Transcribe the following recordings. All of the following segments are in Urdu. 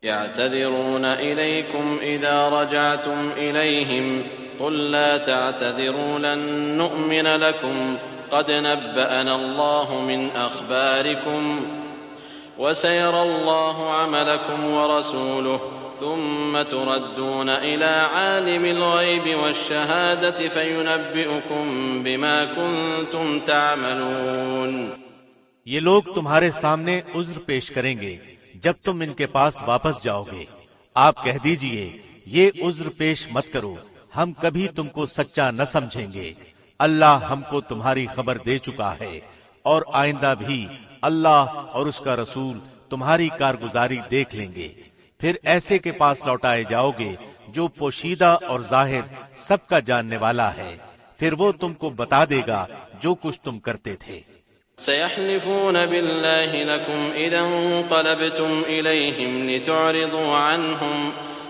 يعتذرون إليكم إذا رجعتم إليهم قل لا تعتذروا لن نؤمن لكم قد نبأنا الله من أخباركم وسيرى الله عملكم ورسوله ثم تردون إلى عالم الغيب والشهادة فينبئكم بما كنتم تعملون۔ یہ لوگ تمہارے سامنے عذر پیش کریں گے جب تم ان کے پاس واپس جاؤ گے۔ آپ کہہ دیجئے یہ عذر پیش مت کرو، ہم کبھی تم کو سچا نہ سمجھیں گے، اللہ ہم کو تمہاری خبر دے چکا ہے، اور آئندہ بھی اللہ اور اس کا رسول تمہاری کارگزاری دیکھ لیں گے۔ پھر ایسے کے پاس لوٹائے جاؤ گے جو پوشیدہ اور ظاہر سب کا جاننے والا ہے، پھر وہ تم کو بتا دے گا جو کچھ تم کرتے تھے۔ سيحلفون بالله لكم إذا انقلبتم إليهم لتعرضوا عنهم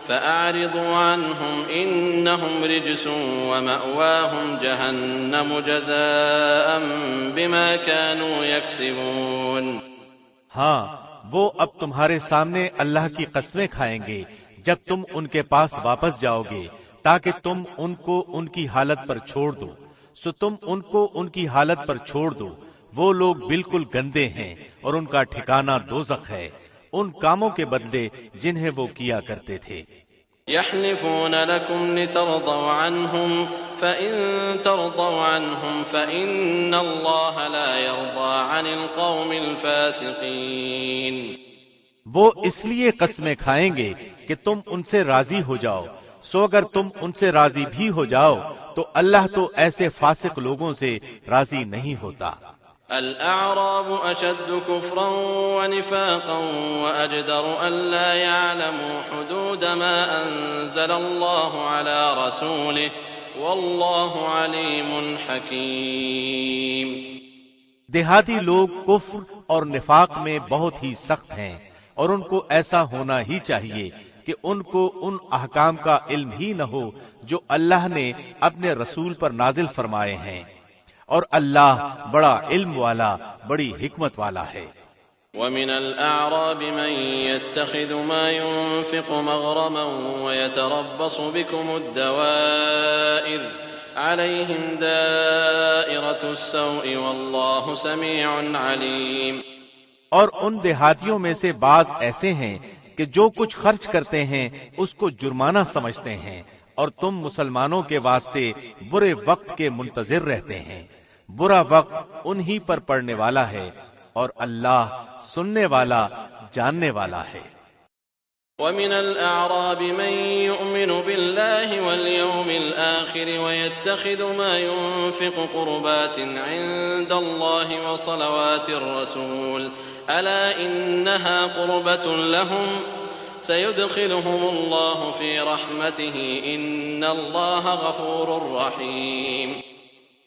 فأعرضوا عنهم إنهم رجس ومأواهم جهنم جزاء بما كانوا يكسبون۔ ہاں، وہ اب تمہارے سامنے اللہ کی قسمیں کھائیں گے جب تم ان کے پاس واپس جاؤ گے تاکہ تم ان کو ان کی حالت پر چھوڑ دو، سو تم ان کو ان کی حالت پر چھوڑ دو۔ وہ لوگ بالکل گندے ہیں اور ان کا ٹھکانہ دوزخ ہے، ان کاموں کے بدلے جنہیں وہ کیا کرتے تھے۔ يحلفون لكم لترضوا عنهم فإن ترضوا عنهم فإن الله لا يرضى عن القوم الفاسقين۔ وہ اس لیے قسمیں کھائیں گے کہ تم ان سے راضی ہو جاؤ، سو اگر تم ان سے راضی بھی ہو جاؤ تو اللہ تو ایسے فاسق لوگوں سے راضی نہیں ہوتا۔ الأعراب أشد كفرا ونفاقا وأجدر ألا يعلموا حدود ما أنزل الله على رسوله والله عليم حكيم۔ دیہاتی لوگ کفر اور نفاق میں بہت ہی سخت ہیں، اور ان کو ایسا ہونا ہی چاہیے کہ ان کو ان احکام کا علم ہی نہ ہو جو اللہ نے اپنے رسول پر نازل فرمائے ہیں، اور اللہ بڑا علم والا، بڑی حکمت والا ہے۔ ومن الأعراب من يتخذ ما ينفق مغرما ويتربص بكم الدوائر عليهم دائرة السوء والله سميع عليم۔ اور ان دیہاتیوں میں سے بعض ایسے ہیں کہ جو کچھ خرچ کرتے ہیں اس کو جرمانہ سمجھتے ہیں، اور تم مسلمانوں کے واسطے برے وقت کے منتظر رہتے ہیں، برا وقت انہی پر پڑنے والا ہے، اور اللہ سننے والا، جاننے والا ہے۔ ومن الأعراب من يؤمن بالله واليوم الآخر ويتخذ ما ينفق قربات عند الله وصلوات الرسول ألا إنها قربة لهم سيدخلهم الله في رحمته إن الله غفور رحيم۔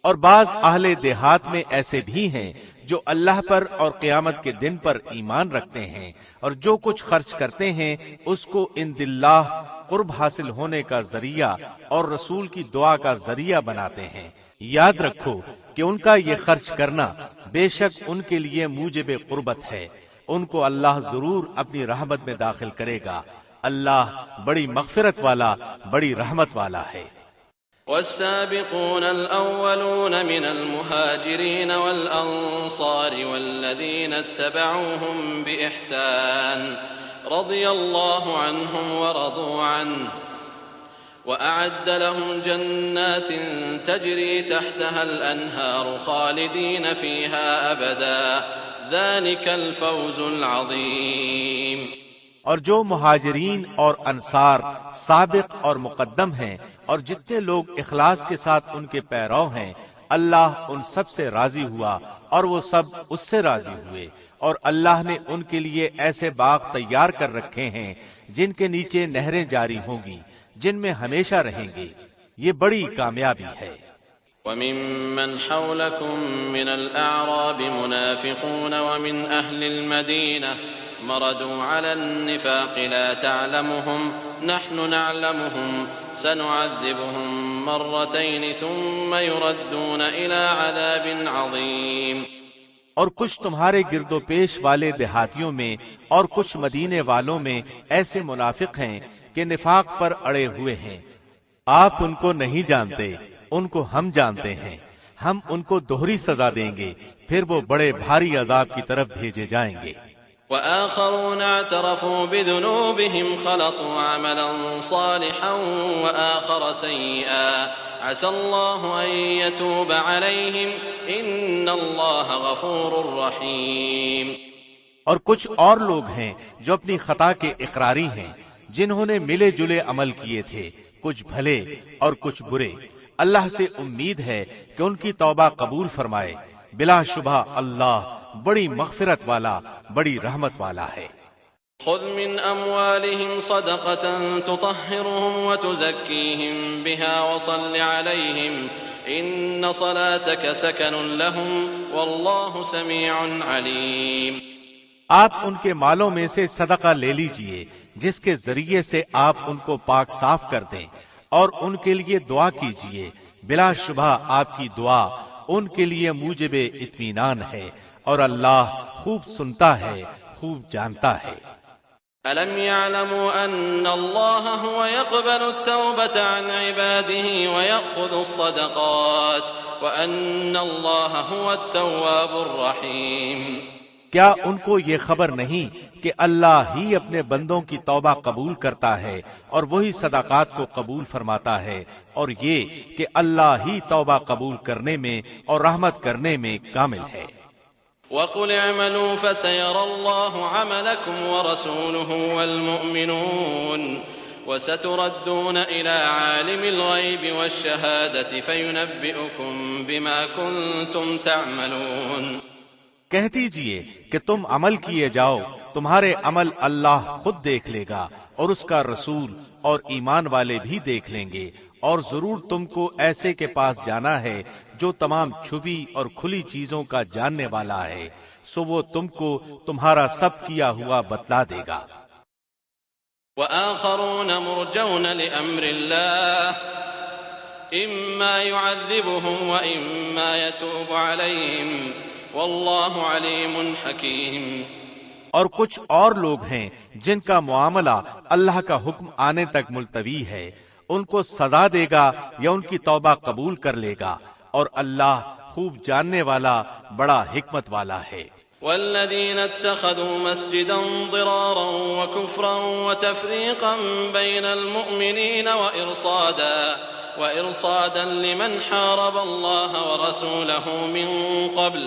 اور بعض اہل دیہات میں ایسے بھی ہیں جو اللہ پر اور قیامت کے دن پر ایمان رکھتے ہیں، اور جو کچھ خرچ کرتے ہیں اس کو عند اللہ قرب حاصل ہونے کا ذریعہ اور رسول کی دعا کا ذریعہ بناتے ہیں۔ یاد رکھو کہ ان کا یہ خرچ کرنا بے شک ان کے لیے موجب قربت ہے، ان کو اللہ ضرور اپنی رحمت میں داخل کرے گا، اللہ بڑی مغفرت والا، بڑی رحمت والا ہے۔ والسابقون الأولون من المهاجرين والأنصار والذين اتبعوهم بإحسان رضي الله عنهم ورضوا عنه وأعد لهم جنات تجري تحتها الأنهار خالدين فيها أبدا ذلك الفوز العظيم۔ اور جو مہاجرین اور انصار سابق اور مقدم ہیں اور جتنے لوگ اخلاص کے ساتھ ان کے پیرو ہیں، اللہ ان سب سے راضی ہوا اور وہ سب اس سے راضی ہوئے، اور اللہ نے ان کے لیے ایسے باغ تیار کر رکھے ہیں جن کے نیچے نہریں جاری ہوں گی، جن میں ہمیشہ رہیں گے، یہ بڑی کامیابی ہے۔ وَمِمَّنْ حَوْلَكُمْ مِنَ الْأَعْرَابِ مُنَافِقُونَ وَمِنْ أَهْلِ الْمَدِينَةِ مَرَدُوا عَلَى النِّفَاقِ لَا تَعْلَمُهُمْ نَحْنُ نَعْلَمُهُمْ سَنُعَذِّبُهُمْ مَرَّتَيْنِ ثُمَّ يُرَدُّونَ إِلَى عَذَابٍ عَظِيمٍ۔ اور کچھ تمہارے گرد و پیش والے دیہاتیوں میں اور کچھ مدینے والوں میں ایسے منافق ہیں کہ نفاق پر اڑے ہوئے ہیں، آپ ان کو نہیں جانتے، ان کو ہم جانتے ہیں، ہم ان کو دوہری سزا دیں گے، پھر وہ بڑے بھاری عذاب کی طرف بھیجے جائیں گے۔ وآخرون اعترفوا بذنوبهم خلطوا عملا صالحا وآخر سيئا عسى الله أن يتوب عليهم إن الله غفور رحيم۔ اور کچھ اور لوگ ہیں جو اپنی خطا کے اقراری ہیں، جنہوں نے ملے جلے عمل کیے تھے، کچھ بھلے اور کچھ برے۔ اللہ سے امید ہے کہ ان کی توبہ قبول فرمائے، بلا شبہ اللہ بڑی مغفرت والا، بڑی رحمت والا ہے۔ خذ من اموالهم صدقة تطهرهم وتزكيهم بها وصل عليهم ان صلاتك سكن لهم والله سميع عليم۔ آپ ان کے مالوں میں سے صدقہ لے لیجئے جس کے ذریعے سے آپ ان کو پاک صاف کر دیں، اور ان کے لیے دعا کیجئے، بلا شبہ آپ کی دعا ان کے لیے موجب اطمینان ہے، اور اللہ خوب سنتا ہے، خوب جانتا ہے۔ أَلَمْ يَعْلَمُوا أَنَّ اللَّهَ هُوَ يَقْبَلُ التَّوْبَةَ عَنْ عِبَادِهِ وَيَأْخُذُ الصَّدَقَاتِ وَأَنَّ اللَّهَ هُوَ التَّوَّابُ الرَّحِيمُ۔ کیا ان کو یہ خبر نہیں کہ اللہ ہی اپنے بندوں کی توبہ قبول کرتا ہے اور وہی صدقات کو قبول فرماتا ہے، اور یہ کہ اللہ ہی توبہ قبول کرنے میں اور رحمت کرنے میں کامل ہے۔ وَقُلْ اعْمَلُوا فَسَيَرَى اللَّهُ عَمَلَكُمْ وَرَسُولُهُ وَالْمُؤْمِنُونَ وَسَتُرَدُّونَ إِلَى عَالِمِ الْغَيْبِ وَالشَّهَادَةِ فَيُنَبِّئُكُم بِمَا كُنتُمْ تَعْمَلُونَ۔ کہہ دیجئے کہ تم عمل کیے جاؤ، تمہارے عمل اللہ خود دیکھ لے گا، اور اس کا رسول اور ایمان والے بھی دیکھ لیں گے، اور ضرور تم کو ایسے کے پاس جانا ہے جو تمام چھپی اور کھلی چیزوں کا جاننے والا ہے، سو وہ تم کو تمہارا سب کیا ہوا بتلا دے گا۔ وآخرون مرجون لأمر الله إما يعذبهم وإما يتوب عليهم والله عليم حكيم۔ اور کچھ اور لوگ ہیں جن کا معاملہ اللہ کا حکم آنے تک ملتوی ہے، ان کو سزا دے گا یا ان کی توبہ قبول کر لے گا، اور اللہ خوب جاننے والا، بڑا حکمت والا ہے۔ والذين اتخذوا مسجدا ضرارا وكفرا وتفريقا بين المؤمنين وإرصادا لمن حارب الله ورسوله من قبل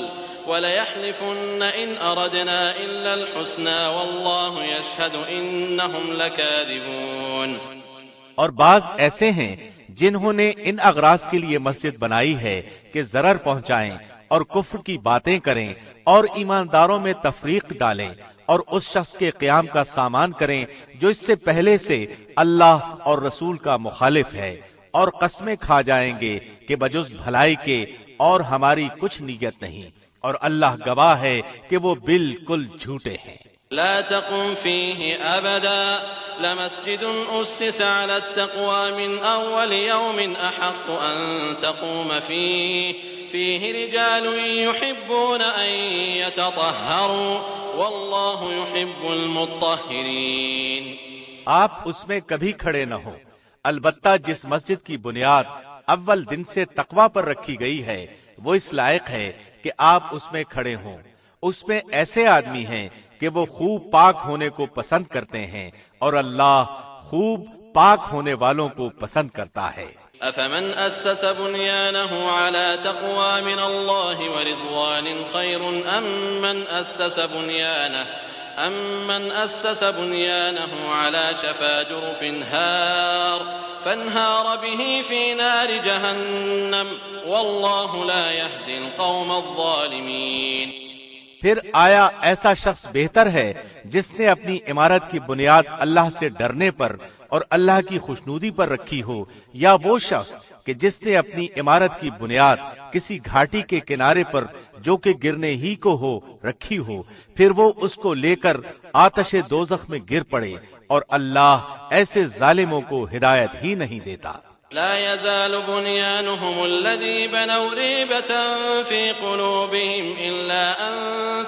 وليحلفن إن أردنا إلا الحسنى والله يشهد إنهم لكاذبون۔ اور بعض ایسے ہیں جنہوں نے ان اغراض کے لیے مسجد بنائی ہے کہ ضرر پہنچائیں اور کفر کی باتیں کریں اور ایمانداروں میں تفریق ڈالیں اور اس شخص کے قیام کا سامان کریں جو اس سے پہلے سے اللہ اور رسول کا مخالف ہے، اور قسمیں کھا جائیں گے کہ بجز بھلائی کے اور ہماری کچھ نیت نہیں، اور اللہ گواہ ہے کہ وہ بالکل جھوٹے ہیں۔ لا تقم فيه أبدا لمسجد أسس على التقوى من أول يوم أحق أن تقوم فيه رجال يحبون أن يتطهروا والله يحب المطهرين۔ آپ اس میں کبھی کھڑے نہ ہو، البتہ جس مسجد کی بنیاد اول دن سے تقوی پر رکھی گئی ہے وہ اس لائق ہے کہ آپ اس میں کھڑے ہوں۔ اس میں ایسے آدمی ہیں کہ وہ خوب پاک ہونے کو پسند کرتے ہیں، اور اللہ خوب پاک ہونے والوں کو پسند کرتا ہے۔ أفمن أسس بنيانه على تقوى من الله ورضوان خير أم من أسس بنيانه على شفا جرف فانهار به في نار جهنم والله لا يهدي القوم الظالمين۔ پھر آیا ایسا شخص بہتر ہے جس نے اپنی عمارت کی بنیاد اللہ سے ڈرنے پر اور اللہ کی خوشنودی پر رکھی ہو، یا وہ شخص کہ جس نے اپنی عمارت کی بنیاد کسی گھاٹی کے کنارے پر جو کہ گرنے ہی کو ہو رکھی ہو، پھر وہ اس کو لے کر آتش دوزخ میں گر پڑے، اور اللہ ایسے ظالموں کو ہدایت ہی نہیں دیتا۔ لا يزال بنيانهم الذي بنوا ريبة في قلوبهم إلا أن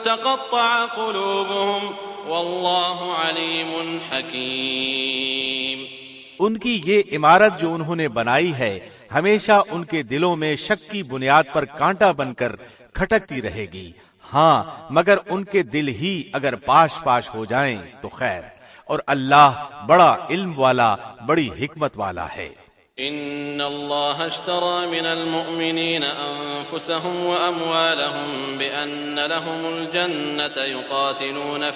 تقطع قلوبهم والله عليم حكيم. ان کی یہ عمارت جو انہوں نے بنائی ہے ہمیشہ ان کے دلوں میں شک کی بنیاد پر کانٹا بن کر کھٹکتی رہے گی. ہاں مگر ان کے دل ہی اگر پاش پاش ہو جائیں تو خیر، اور اللہ بڑا علم والا بڑی حکمت والا ہے. إن الله اشترى من المؤمنين أنفسهم وأموالهم بأن لهم الجنة يقاتلون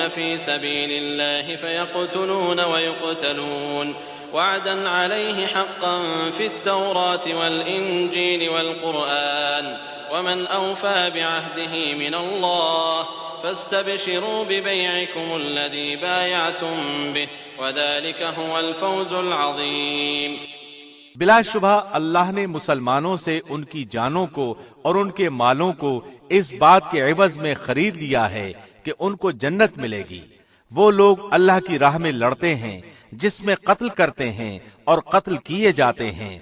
في سبيل الله فيقتلون ويقتلون وعدا عليه حقا في التوراة والإنجيل والقرآن ومن أوفى بعهده من الله فاستبشروا ببيعكم الذي بايعتم به وذلك هو الفوز العظيم. بلا شبہ اللہ نے مسلمانوں سے ان کی جانوں کو اور ان کے مالوں کو اس بات کے عوض میں خرید لیا ہے کہ ان کو جنت ملے گی. وہ لوگ اللہ کی راہ میں لڑتے ہیں جس میں قتل کرتے ہیں اور قتل کیے جاتے ہیں،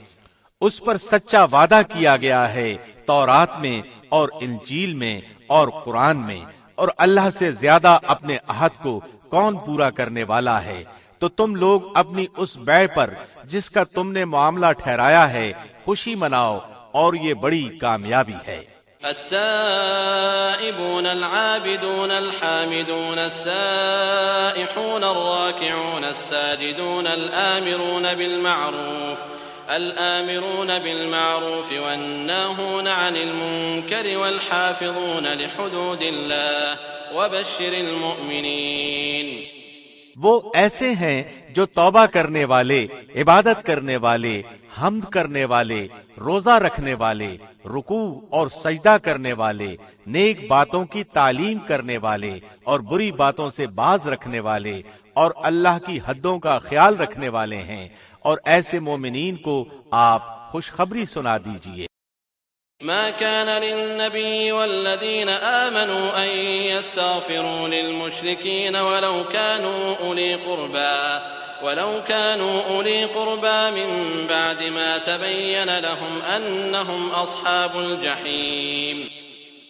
اس پر سچا وعدہ کیا گیا ہے تورات میں اور انجیل میں اور قرآن میں، اور اللہ سے زیادہ اپنے عہد کو کون پورا کرنے والا ہے. تو تم لوگ اپنی اس بیع پر جس کا تم نے معاملہ ٹھہرایا ہے خوشی مناؤ، اور یہ بڑی کامیابی ہے. التائبون العابدون الحامدون السائحون الراكعون الساجدون الآمرون بالمعروف والناهون عن المنكر والحافظون لحدود الله وبشر المؤمنين. وہ ایسے ہیں جو توبہ کرنے والے، عبادت کرنے والے، حمد کرنے والے، روزہ رکھنے والے، رکوع اور سجدہ کرنے والے، نیک باتوں کی تعلیم کرنے والے اور بری باتوں سے باز رکھنے والے اور اللہ کی حدوں کا خیال رکھنے والے ہیں، اور ایسے مومنین کو آپ خوشخبری سنا دیجئے. ما كان للنبي والذين آمنوا أن يستغفروا للمشركين ولو كانوا أولي قربى من بعد ما تبين لهم أنهم أصحاب الجحيم.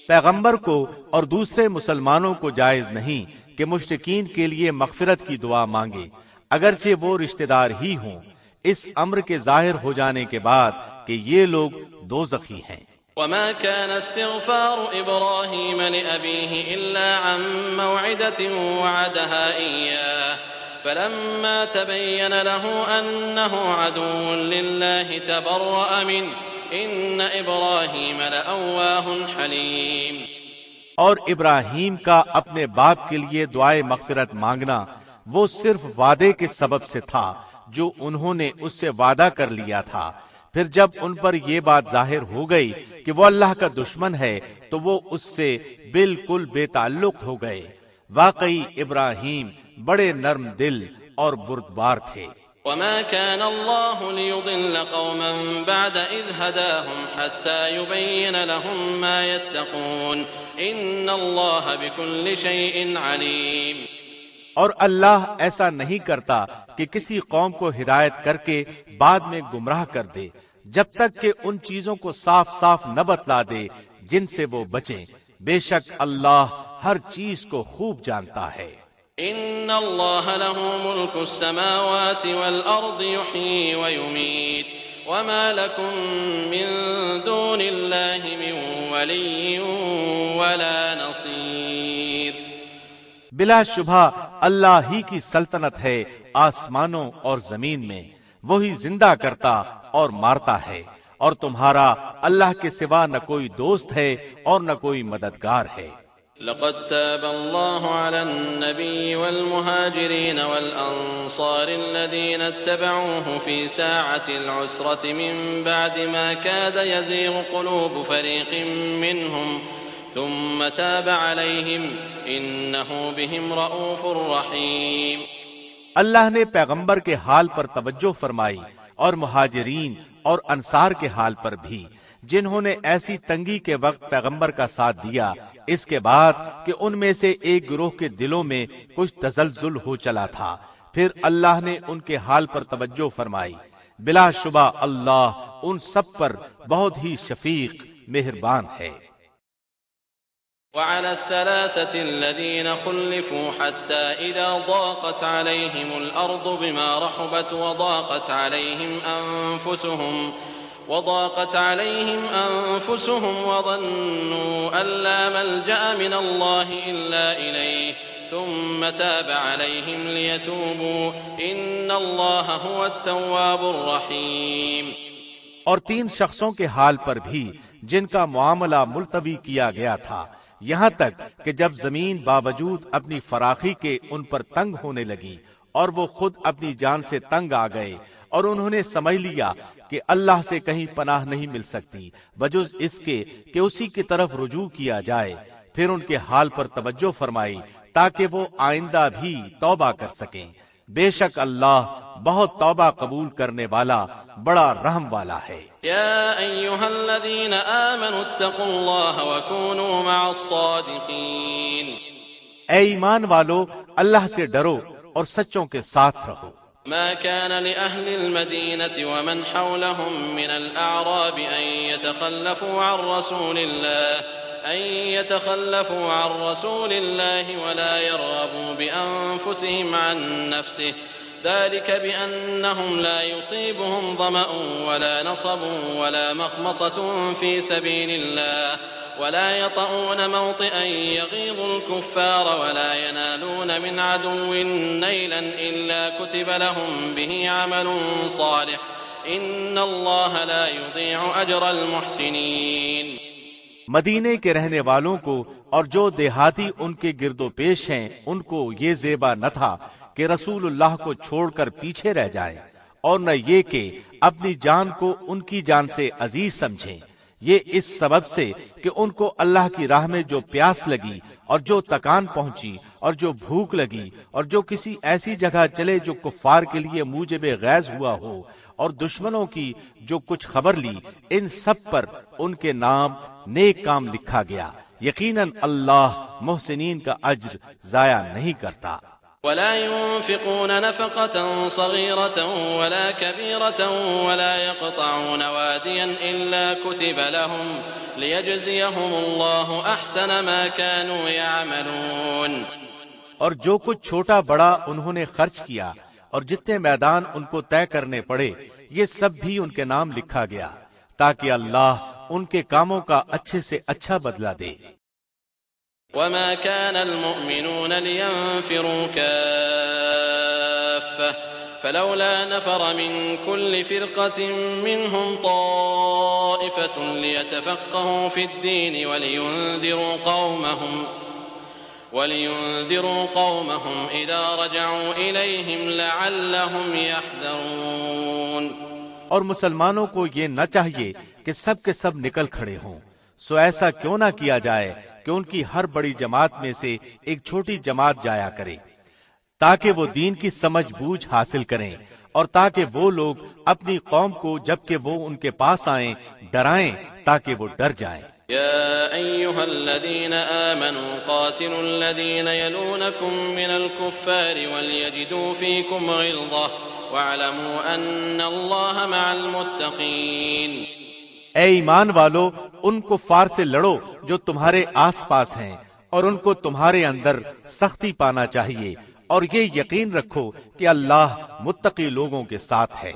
پیغمبر کو اور دوسرے مسلمانوں کو جائز نہیں کہ مشرکین کے لیے مغفرت کی دعا مانگے اگرچہ وہ رشتہ دار ہی ہوں، اس امر کے ظاہر ہو جانے کے بعد کہ یہ لوگ دوزخی ہیں. وما كان استغفار إبراهيم لأبيه إلا عن موعدة وعدها إياه فلما تبين له أنه عدو لله تبرأ منه إن إبراهيم لأواه حليم. اور ابراہیم کا اپنے باپ کے لیے دعائے مغفرت مانگنا وہ صرف وعدے کے سبب سے تھا جو انہوں نے اس سے وعدہ کر لیا تھا. پھر جب ان پر یہ بات ظاہر ہو گئی کہ وہ اللہ کا دشمن ہے تو وہ اس سے بالکل بے تعلق ہو گئے. واقعی ابراہیم بڑے نرم دل اور بردبار تھے. وما كان الله ليضل قوما بعد إذ هداهم حتى يبين لهم ما يتقون إن الله بكل شيء عليم. اور اللہ ایسا نہیں کرتا کہ کسی قوم کو ہدایت کر کے بعد میں گمراہ کر دے جب تک کہ ان چیزوں کو صاف صاف نہ بتلا دے جن سے وہ بچیں. بے شک اللہ ہر چیز کو خوب جانتا ہے. ان اللہ له ملک السماوات والارض يحيي ويميت وما لكم من دون الله من ولي ولا نصير. بلا شبہ اللہ ہی کی سلطنت ہے آسمانوں اور زمین میں، وہی زندہ کرتا اور مارتا ہے، اور تمہارا اللہ کے سوا نہ کوئی دوست ہے اور نہ کوئی مددگار ہے. لقد تاب الله على النبي والمهاجرين والأنصار الذين اتبعوه في ساعة العسرة من بعد ما كاد يزيغ قلوب فريق منهم ثم تاب عليهم إنه بهم رؤوف رحيم. اللہ نے پیغمبر کے حال پر توجہ فرمائی اور مہاجرین اور انصار کے حال پر بھی جنہوں نے ایسی تنگی کے وقت پیغمبر کا ساتھ دیا، اس کے بعد کہ ان میں سے ایک گروہ کے دلوں میں کچھ تزلزل ہو چلا تھا. پھر اللہ نے ان کے حال پر توجہ فرمائی، بلا شبہ اللہ ان سب پر بہت ہی شفیق مہربان ہے۔ وعلى الثلاثة الذين خلفوا حتى إذا ضاقت عليهم الأرض بما رحبت وضاقت عليهم أنفسهم وظنوا أن لا ملجأ من الله إلا إليه ثم تاب عليهم ليتوبوا إن الله هو التواب الرحيم۔ اور 3 شخصوں کے حال پر بھی جن کا معاملہ ملتوی کیا گیا تھا، یہاں تک کہ جب زمین باوجود اپنی فراخی کے ان پر تنگ ہونے لگی اور وہ خود اپنی جان سے تنگ آ گئے، اور انہوں نے سمجھ لیا کہ اللہ سے کہیں پناہ نہیں مل سکتی بجز اس کے کہ اسی کی طرف رجوع کیا جائے، پھر ان کے حال پر توجہ فرمائی تاکہ وہ آئندہ بھی توبہ کر سکیں۔ بے شک اللہ بہت توبہ قبول کرنے والا بڑا رحم والا ہے۔ یا ایھا الذین آمنوا اتقوا اللہ وکونوا مع الصادقین، اے ایمان والو اللہ سے ڈرو اور سچوں کے ساتھ رہو۔ ما كان لأهل المدينة ومن حولهم من الأعراب أن يتخلفوا عن رسول الله ولا يرغبوا بأنفسهم عن نفسه ذلك بأنهم لا يصيبهم ظمأ ولا نصب ولا مخمصة في سبيل الله ولا يطؤون موطئا يغيظ الكفار ولا ينالون من عدو نيلا إلا كتب لهم به عمل صالح إن الله لا يضيع أجر المحسنين۔ مدینے کے رہنے والوں کو اور جو دیہاتی ان کے گرد و پیش ہیں ان کو یہ زیبا نہ تھا کہ رسول اللہ کو چھوڑ کر پیچھے رہ جائیں، اور نہ یہ کہ اپنی جان کو ان کی جان سے عزیز سمجھیں، یہ اس سبب سے کہ ان کو اللہ کی راہ میں جو پیاس لگی اور جو تکان پہنچی اور جو بھوک لگی اور جو کسی ایسی جگہ چلے جو کفار کے لیے موجب غیظ ہوا ہو اور دشمنوں کی جو کچھ خبر لی، ان سب پر ان کے نام نیک کام لکھا گیا، یقیناً اللہ محسنین کا اجر ضائع نہیں کرتا۔ ولا ينفقون نفقة صغيرة ولا كبيرة ولا يقطعون واديا إلا كتب لهم ليجزيهم الله أحسن ما كانوا يعملون۔ اور جو کچھ چھوٹا بڑا انہوں نے خرچ کیا اور جتنے میدان ان کو طے کرنے پڑے، یہ سب بھی ان کے نام لکھا گیا تاکہ اللہ ان کے کاموں کا اچھے سے اچھا بدلہ دے۔ وما كان المؤمنون لينفروا كافة فلولا نفر من كل فرقة منهم طائفة ليتفقهوا في الدين ولينذروا قومهم إذا رجعوا إليهم لعلهم يحذرون۔ اور مسلمانوں کو یہ نہ چاہیے کہ سب کے سب نکل کھڑے ہوں، سو ایسا کیوں نہ کیا جائے کہ ان کی ہر بڑی جماعت میں سے ایک چھوٹی جماعت جایا کرے، تاکہ وہ دین کی سمجھ بوجھ حاصل کریں، اور تاکہ وہ لوگ اپنی قوم کو جبکہ وہ ان کے پاس آئیں ڈرائیں تاکہ وہ ڈر جائیں۔ يا أيها الذين آمنوا قاتلوا الذين يلونكم من الكفار وليجدوا فيكم غلظة واعلموا أن الله مع المتقين۔ اے ایمان والو، ان کفار سے لڑو جو تمہارے آس پاس ہیں، اور ان کو تمہارے اندر سختی پانا چاہیے، اور یہ یقین رکھو کہ اللہ متقی لوگوں کے ساتھ ہے۔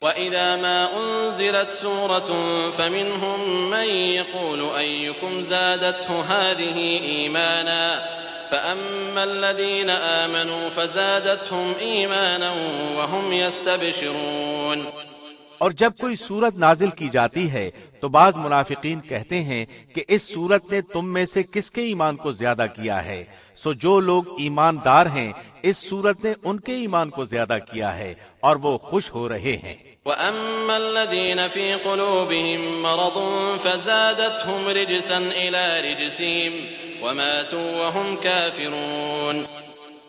وَإِذَا مَا أُنزِلَتْ سُورَةٌ فَمِنْهُمْ مَنْ يَقُولُ أَيُّكُمْ زَادَتْهُ هَذِهِ إِيمَانًا فَأَمَّا الَّذِينَ آمَنُوا فَزَادَتْهُمْ إِيمَانًا وَهُمْ يَسْتَبْشِرُونَ۔ اور جب کوئی سورت نازل کی جاتی ہے تو بعض منافقین کہتے ہیں کہ اس سورت نے تم میں سے کس کے ایمان کو زیادہ کیا ہے، سو جو لوگ ایماندار ہیں اس سورت نے ان کے ایمان کو زیادہ کیا ہے اور وہ خوش ہو رہے ہیں۔ وَأَمَّا الَّذِينَ فِي قُلُوبِهِم مَّرَضٌ فَزَادَتْهُمْ رِجْسًا إِلَىٰ رِجْسِهِمْ وَمَاتُوا وَهُمْ كَافِرُونَ۔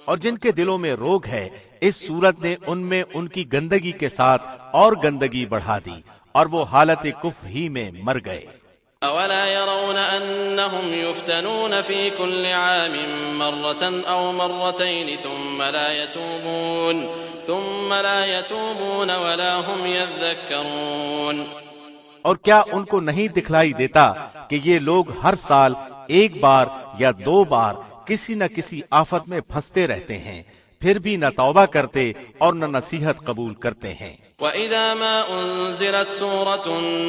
اور جن کے دلوں میں روگ ہے اس صورت نے ان میں ان کی گندگی کے ساتھ اور گندگی بڑھا دی اور وہ حالت کفر ہی میں مر گئے۔ أولا يرون أنهم يفتنون في كل عام مرة أو مرتين ثم لا يتوبون ولا هم يذكرون۔ اور کیا ان کو نہیں دکھلائی دیتا کہ یہ لوگ ہر سال ایک بار یا دو بار کسی نہ کسی آفت میں پھنستے رہتے ہیں، پھر بھی نہ توبہ کرتے اور نہ نصیحت قبول کرتے ہیں۔ وَإِذَا مَا أُنزِلَتْ سُورَةٌ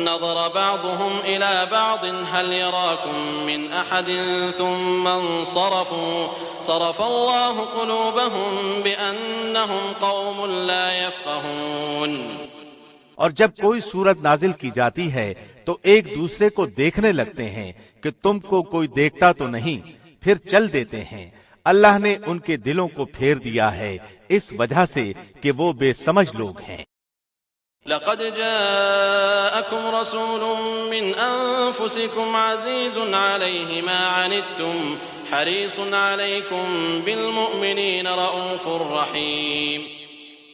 نَظَرَ بَعْضُهُمْ إِلَى بَعْضٍ هَلْ يَرَاكُمْ مِنْ أَحَدٍ ثُمَّ صَرَفَ اللَّهُ قُلُوبَهُمْ بِأَنَّهُمْ قَوْمٌ لَا يَفْقَهُونَ۔ اور جب کوئی سورت نازل کی جاتی ہے تو ایک دوسرے کو دیکھنے لگتے ہیں کہ تم کو کوئی دیکھتا تو نہیں، پھر چل دیتے ہیں۔ اللہ نے ان کے دلوں کو پھیر دیا ہے اس وجہ سے کہ وہ بے سمجھ لوگ ہیں۔ لقد جاءكم رسول من أنفسكم عزيز عليه ما عنتم حريص عليكم بالمؤمنين رؤوف رحيم۔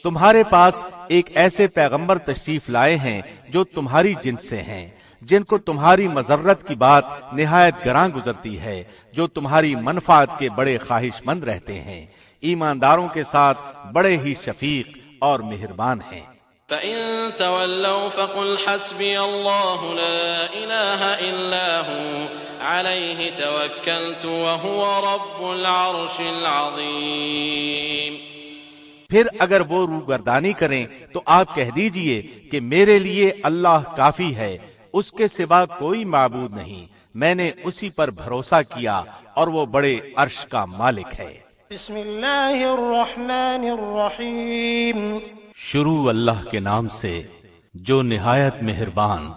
تمہارے پاس ایک ایسے پیغمبر تشریف لائے ہیں جو تمہاری جنس سے ہیں، جن کو تمہاری مضرت کی بات نہایت گراں گزرتی ہے، جو تمہاری منفعت کے بڑے خواہش مند رہتے ہیں، ایمانداروں کے ساتھ بڑے ہی شفیق اور مہربان ہیں۔ فَإِن تَوَلَّوْا فَقُلْ حَسْبِيَ اللَّهُ لَا إِلَٰهَ إِلَّا هُوَ عَلَيْهِ تَوَكَّلْتُ وَهُوَ رَبُّ الْعَرْشِ الْعَظِيمِ۔ پھر اگر وہ روگردانی کریں تو آپ کہہ دیجئے کہ میرے لیے اللہ کافی ہے، اس کے سوا کوئی معبود نہیں، میں نے اسی پر بھروسہ کیا اور وہ بڑے عرش کا مالک ہے۔ بسم اللہ الرحمن الرحیم۔ شروع اللہ کے نام سے جو نہایت مہربان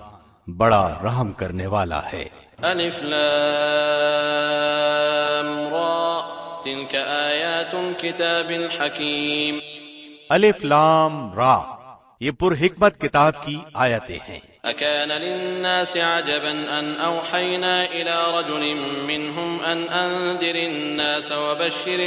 بڑا رحم کرنے والا ہے۔ الف لام را تلك آیات الكتاب الحکیم۔ الف لام را، یہ پر حکمت کتاب کی آیتیں ہیں۔ أكان للناس عجبا أن أوحينا إلى رجل منهم أن أنذر الناس وبشر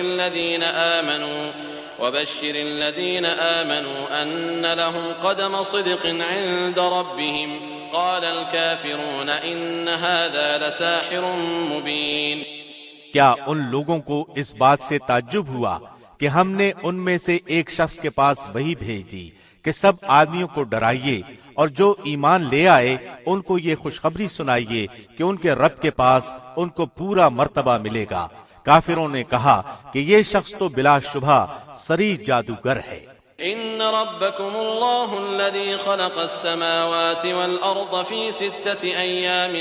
الذين آمنوا أن لهم قدم صدق عند ربهم قال الكافرون إن هذا لساحر مبين۔ کیا ان لوگوں کو اس بات سے تعجب ہوا کہ ہم نے ان میں سے ایک شخص کے پاس وحی بھیج دی کہ سب آدمیوں کو ڈرائیے اور جو ایمان لے آئے ان کو یہ خوشخبری سنائیے کہ ان کے رب کے پاس ان کو پورا مرتبہ ملے گا۔ کافروں نے کہا کہ یہ شخص تو بلا شبہ صریح جادوگر ہے۔ ان ربکم اللہ الذی خلق السماوات والارض فی 6 ایام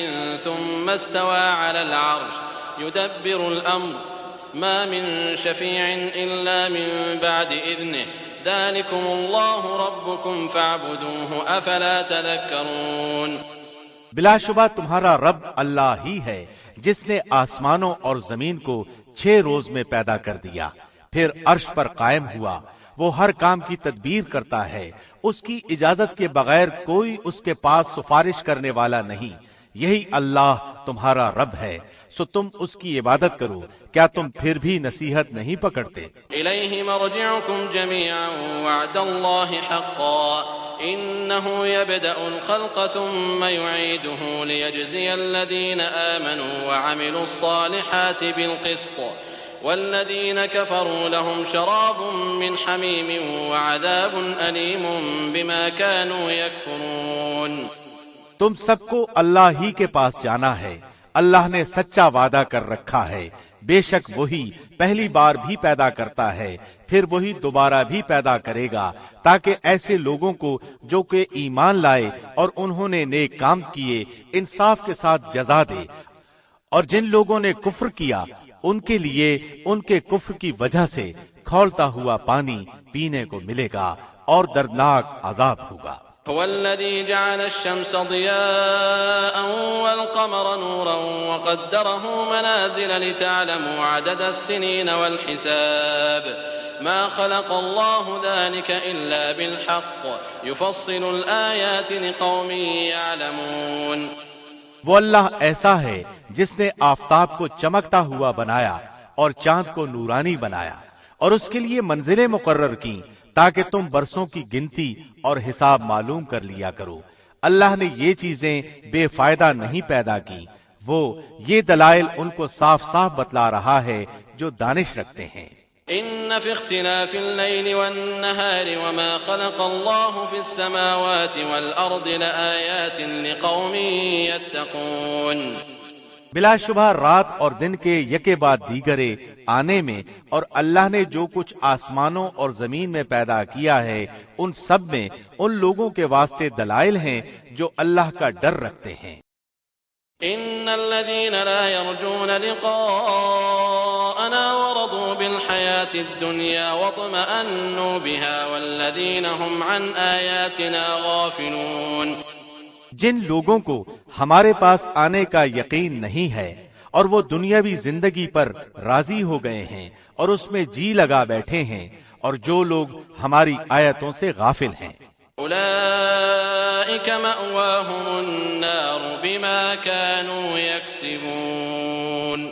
ثم استوى على العرش يدبر الامر ما من شفیع الا من بعد اذنه ذلكم اللہ ربکم فاعبدوه افلا تذکرون۔ بلا شبہ تمہارا رب اللہ ہی ہے جس نے آسمانوں اور زمین کو 6 روز میں پیدا کر دیا، پھر عرش پر قائم ہوا، وہ ہر کام کی تدبیر کرتا ہے، اس کی اجازت کے بغیر کوئی اس کے پاس سفارش کرنے والا نہیں، یہی اللہ تمہارا رب ہے، سو تم اس کی عبادت کرو، کیا تم پھر بھی نصیحت نہیں پکڑتے؟ الیہ مرجعکم جمیعا وعد اللہ حقا انه يبدأ الخلق ثم يعيده ليجزي الذين آمنوا وعملوا الصالحات بالقسط والذين كفروا لهم شراب من حميم وعذاب أليم بما كانوا يكفرون۔ تم سب کو اللہ ہی کے پاس جانا ہے، اللہ نے سچا وعدہ کر رکھا ہے، بے شک وہی پہلی بار بھی پیدا کرتا ہے، پھر وہی دوبارہ بھی پیدا کرے گا، تاکہ ایسے لوگوں کو جو کہ ایمان لائے اور انہوں نے نیک کام کیے انصاف کے ساتھ جزا دے، اور جن لوگوں نے کفر کیا ان کے لیے ان کے کفر کی وجہ سے کھولتا ہوا پانی پینے کو ملے گا اور دردناک عذاب ہوگا۔ هو الذي جعل الشمس ضياء والقمر نورا وقدره منازل لتعلموا عدد السنين والحساب ما خلق الله ذلك إلا بالحق يفصل الآيات لقوم يعلمون۔ وہ اللہ ایسا ہے جس نے آفتاب کو چمکتا ہوا بنایا اور چاند کو نورانی بنایا اور اس کے لیے منزلیں مقرر کی تاکہ تم برسوں کی گنتی اور حساب معلوم کر لیا کرو۔ اللہ نے یہ چیزیں بے فائدہ نہیں پیدا کی، وہ یہ دلائل ان کو صاف صاف بتلا رہا ہے جو دانش رکھتے ہیں۔ إن في اختلاف الليل والنهار وما خلق الله في السماوات والأرض لآيات لقوم يتقون۔ بلا شبہ رات اور دن کے یکے بعد دیگرے آنے میں اور اللہ نے جو کچھ آسمانوں اور زمین میں پیدا کیا ہے ان سب میں ان لوگوں کے واسطے دلائل ہیں جو اللہ کا ڈر رکھتے ہیں۔ إن الذين لا يرجون لقاءنا ورضوا بالحياة الدنيا واطمأنوا بها والذين هم عن آياتنا غافلون۔ جن لوگوں کو ہمارے پاس آنے کا یقین نہیں ہے اور وہ دنیاوی زندگی پر راضی ہو گئے ہیں اور اس میں جی لگا بیٹھے ہیں، اور جو لوگ ہماری آیتوں سے غافل ہیں، أولئك مأواهم النار بما كانوا يكسبون۔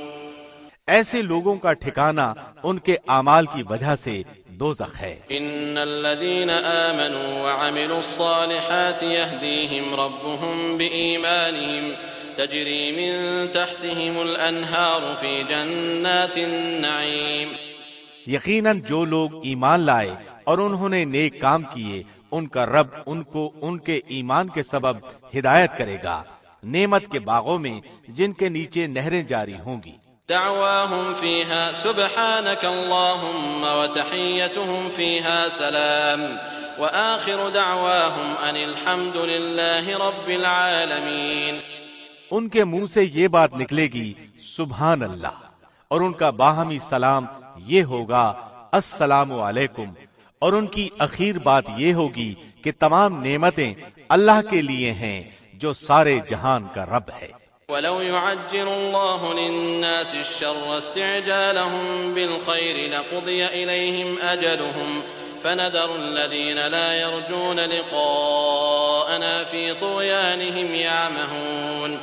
ایسے لوگوں کا ٹھکانہ ان کے اعمال کی وجہ سے دوزخ ہے۔ إن الذين آمنوا وعملوا الصالحات يهديهم ربهم بإيمانهم تجري من تحتهم الأنهار في جنات النعيم۔ یقیناً جو لوگ ایمان لائے اور انہوں نے نیک کام کیے، ان کا رب ان کو ان کے ایمان کے سبب ہدایت کرے گا نعمت کے باغوں میں جن کے نیچے نہریں جاری ہوں گی۔ دعواهم فيها سبحانك اللهم وتحيتهم فيها سلام وآخر دعواهم أن الحمد لله رب العالمين۔ ان کے منہ سے یہ بات نکلے گی سبحان اللہ، اور ان کا باہمی سلام یہ ہوگا السلام علیکم، اور ان کی اخیر بات یہ ہوگی کہ تمام نعمتیں اللہ کے لیے ہیں جو سارے جہان کا رب ہے۔ وَلَوْ يُعَجِّلُ اللَّهُ لِلنَّاسِ الشَّرَّ اسْتِعْجَالَهُم بِالْخَيْرِ لَقُضِيَ إِلَيْهِمْ أَجَلُهُمْ فَنَذَرُ الَّذِينَ لَا يَرْجُونَ لِقَاءَنَا فِي طُغْيَانِهِمْ يَعْمَهُونَ۔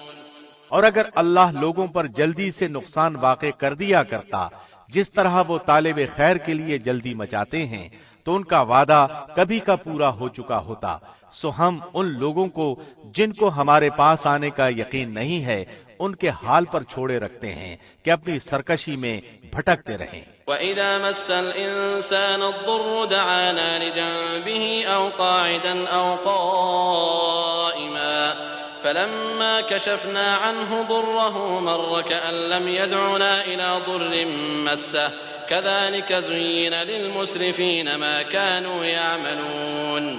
اور اگر اللہ لوگوں پر جلدی سے نقصان واقع کر دیا کرتا جس طرح وہ طالب خیر کے لیے جلدی مچاتے ہیں، تو ان کا وعدہ کبھی کا پورا ہو چکا ہوتا، سو ہم ان لوگوں کو جن کو ہمارے پاس آنے کا یقین نہیں ہے ان کے حال پر چھوڑے رکھتے ہیں کہ اپنی سرکشی میں بھٹکتے رہیں۔ وَإِذَا مَسَّ الْإِنسَانَ الضُّرُّ دَعَانَا لِجَنبِهِ أَوْ قَاعِدًا أَوْ قَائِمًا فَلَمَّا كَشَفْنَا عَنْهُ ضُرَّهُ مَرَّ كَأَن لَّمْ يَدْعُنَا إِلَىٰ ضُرٍّ مَّسَّهُ كَذَلِكَ زُيِّنَ لِلْمُسْرِفِينَ مَا كَانُوا يَعْمَلُونَ۔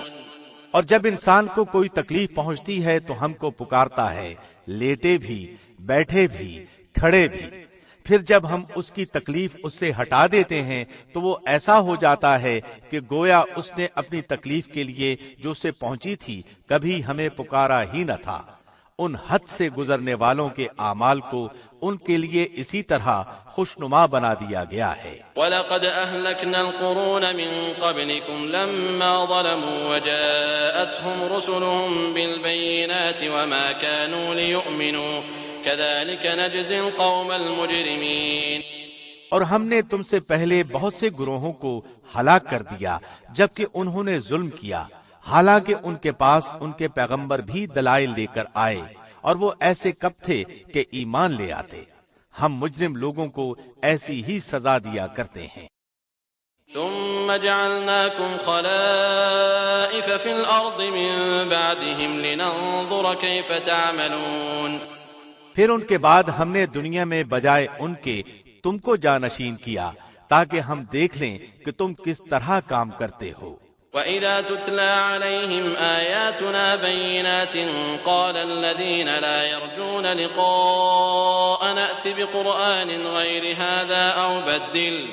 اور جب انسان کو کوئی تکلیف پہنچتی ہے تو ہم کو پکارتا ہے، لیٹے بھی، بیٹھے بھی، کھڑے بھی۔ پھر جب ہم اس کی تکلیف اس سے ہٹا دیتے ہیں تو وہ ایسا ہو جاتا ہے کہ گویا اس نے اپنی تکلیف کے لیے جو اسے پہنچی تھی کبھی ہمیں پکارا ہی نہ تھا۔ ان حد سے گزرنے والوں کے اعمال کو ان کے لیے اسی طرح خوشنما بنا دیا گیا ہے۔ وَلَقَدْ أَهْلَكْنَا الْقُرُونَ مِن قَبْلِكُمْ لَمَّا ظَلَمُوا وَجَاءَتْهُمْ رُسُلُهُم بِالْبَيِّنَاتِ وَمَا كَانُوا لِيُؤْمِنُوا كَذَلِكَ نَجْزِي الْقَوْمَ الْمُجْرِمِينَ۔ اور ہم نے تم سے پہلے بہت سے گروہوں کو ہلاک کر دیا جبکہ انہوں نے ظلم کیا، حالانکہ ان کے پاس ان کے پیغمبر بھی دلائل لے کر آئے، اور وہ ایسے کب تھے کہ ایمان لے آتے۔ ہم مجرم لوگوں کو ایسی ہی سزا دیا کرتے ہیں۔ ثم جعلناكم خلائف في الأرض من بعدهم لننظر كيف تعملون۔ پھر ان کے بعد ہم نے دنیا میں بجائے ان کے تم کو جانشین کیا تاکہ ہم دیکھ لیں کہ تم کس طرح کام کرتے ہو۔ وَإِذَا تُتْلَى عَلَيْهِمْ آيَاتُنَا بَيِّنَاتٍ قَالَ الَّذِينَ لَا يَرْجُونَ لِقَاءَنَا ائْتِ بِقُرْآنٍ غَيْرِ هَذَا أَوْ بَدِّلْهُ